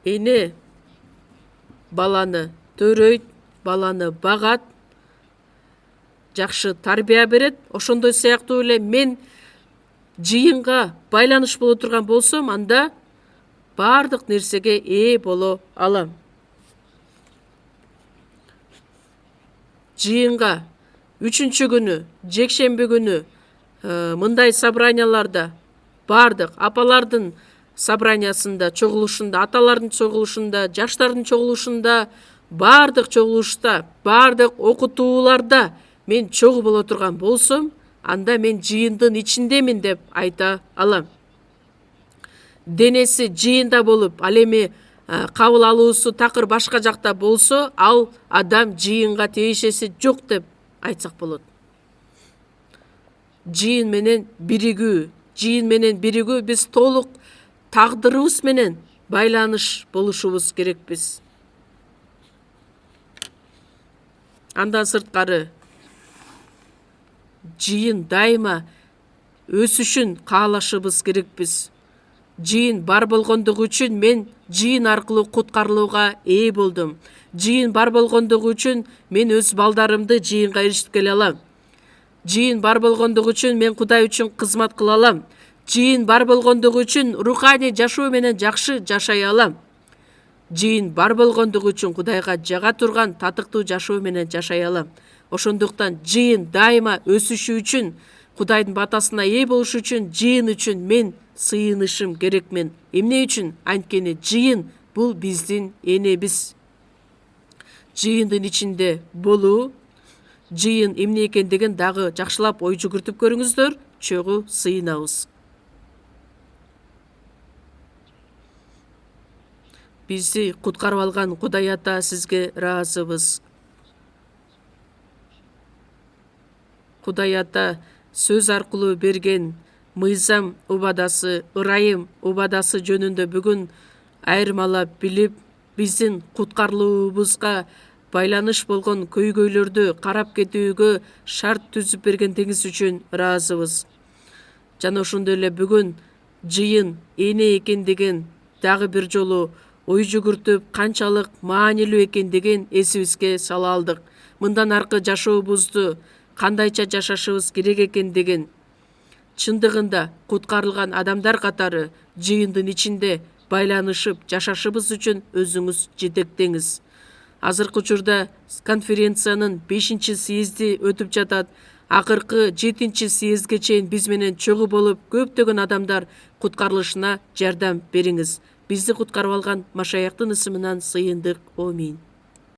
Эне баланы төрөйт, баланы багат, жакшы тарбия берет. Ошондой сыяктуу эле мен жыйынга байланыш боло турган болсом, анда баардык нерсеге ээ боло алам. Жыйынга 3-чү күнү, жекшемби күнү мындай собранияларда баардык апалардын собраниясында, чогулушунда, аталардын чогулушунда, жаштардын чогулушунда, баардык чогулушта, баардык окутууларда мен чогуу боло турган болсом, анда мен жыйындын ичиндемин деп айта алам. Денеси жыйында болуп, ал эми кабыл алуусу такыр башка жакта болсо, ал адам жыйынга тиешеси жок деп айтсак болот. Жыйын менен биригүү, биз толук тагдырыбыз менен байланыш болушубуз керекпиз. Андан сырткары жыйын дайыма өсүшүн каалашыбыз керекпиз. Жыйын бар болгондугу үчүн мен жыйын аркылуу куткарылууга ээ болдум. Жыйын бар болгондугу үчүн мен өз балдарымды жыйынга эришткеле алам. Жыйын бар болгондугу үчүн мен Кудай үчүн кызмат кыла алам. Жыйын бар болгондугу үчүн руханий жашоо менен жакшы жашай алам. Жыйын бар болгондугу үчүн Кудайга жага турган татыктуу жашоо менен жашай алам. Ошондуктан жыйын дайыма өсүшү үчүн, Кудайдын батасына ээ болуш үчүн, жыйын үчүн мен сыйынышым керекмен. Эмне үчүн? Анткени жыйын бул биздин энебиз. Жыйындын ичинде болуу, жыйын эмне экендигин дагы жакшылап ой жүгүртүп көрүңүздөр. Чогуу сыйынабыз. Бизди куткарып алган Кудай Ата сизге ыраазыбыз. Кудай Ата сөз аркылуу берген мыйзам убадасы, ырайым убадасы жөнүндө бүгүн айырмалап билип, биздин куткарылуубузга байланыш болгон көйгөйлөрдү карап кетүүгө шарт түзүп бергендиңиз үчүн ыраазыбыз. Жана ошондой эле бүгүн жыйын эне экендигин дагы бир жолу ой жүгүртүп, канчалык маанилүү экендигин эсибизге сала алдык. Мындан аркы жашообузду кандайча жашашыбыз керек экендигин, чындыгында куткарылган адамдар катары жыйындын ичинде байланышып жашашыбыз үчүн өзүңүз жетектеңиз. Азыркы учурда конференциянын 5-съезди өтүп жатат. Акыркы 7-съездге чейин биз менен чогуу болуп, көптөгөн адамдар куткарылышына жардам бериңиз. Бизди куткарып алган Машаяктын ысымынан сыйындык. Аминь.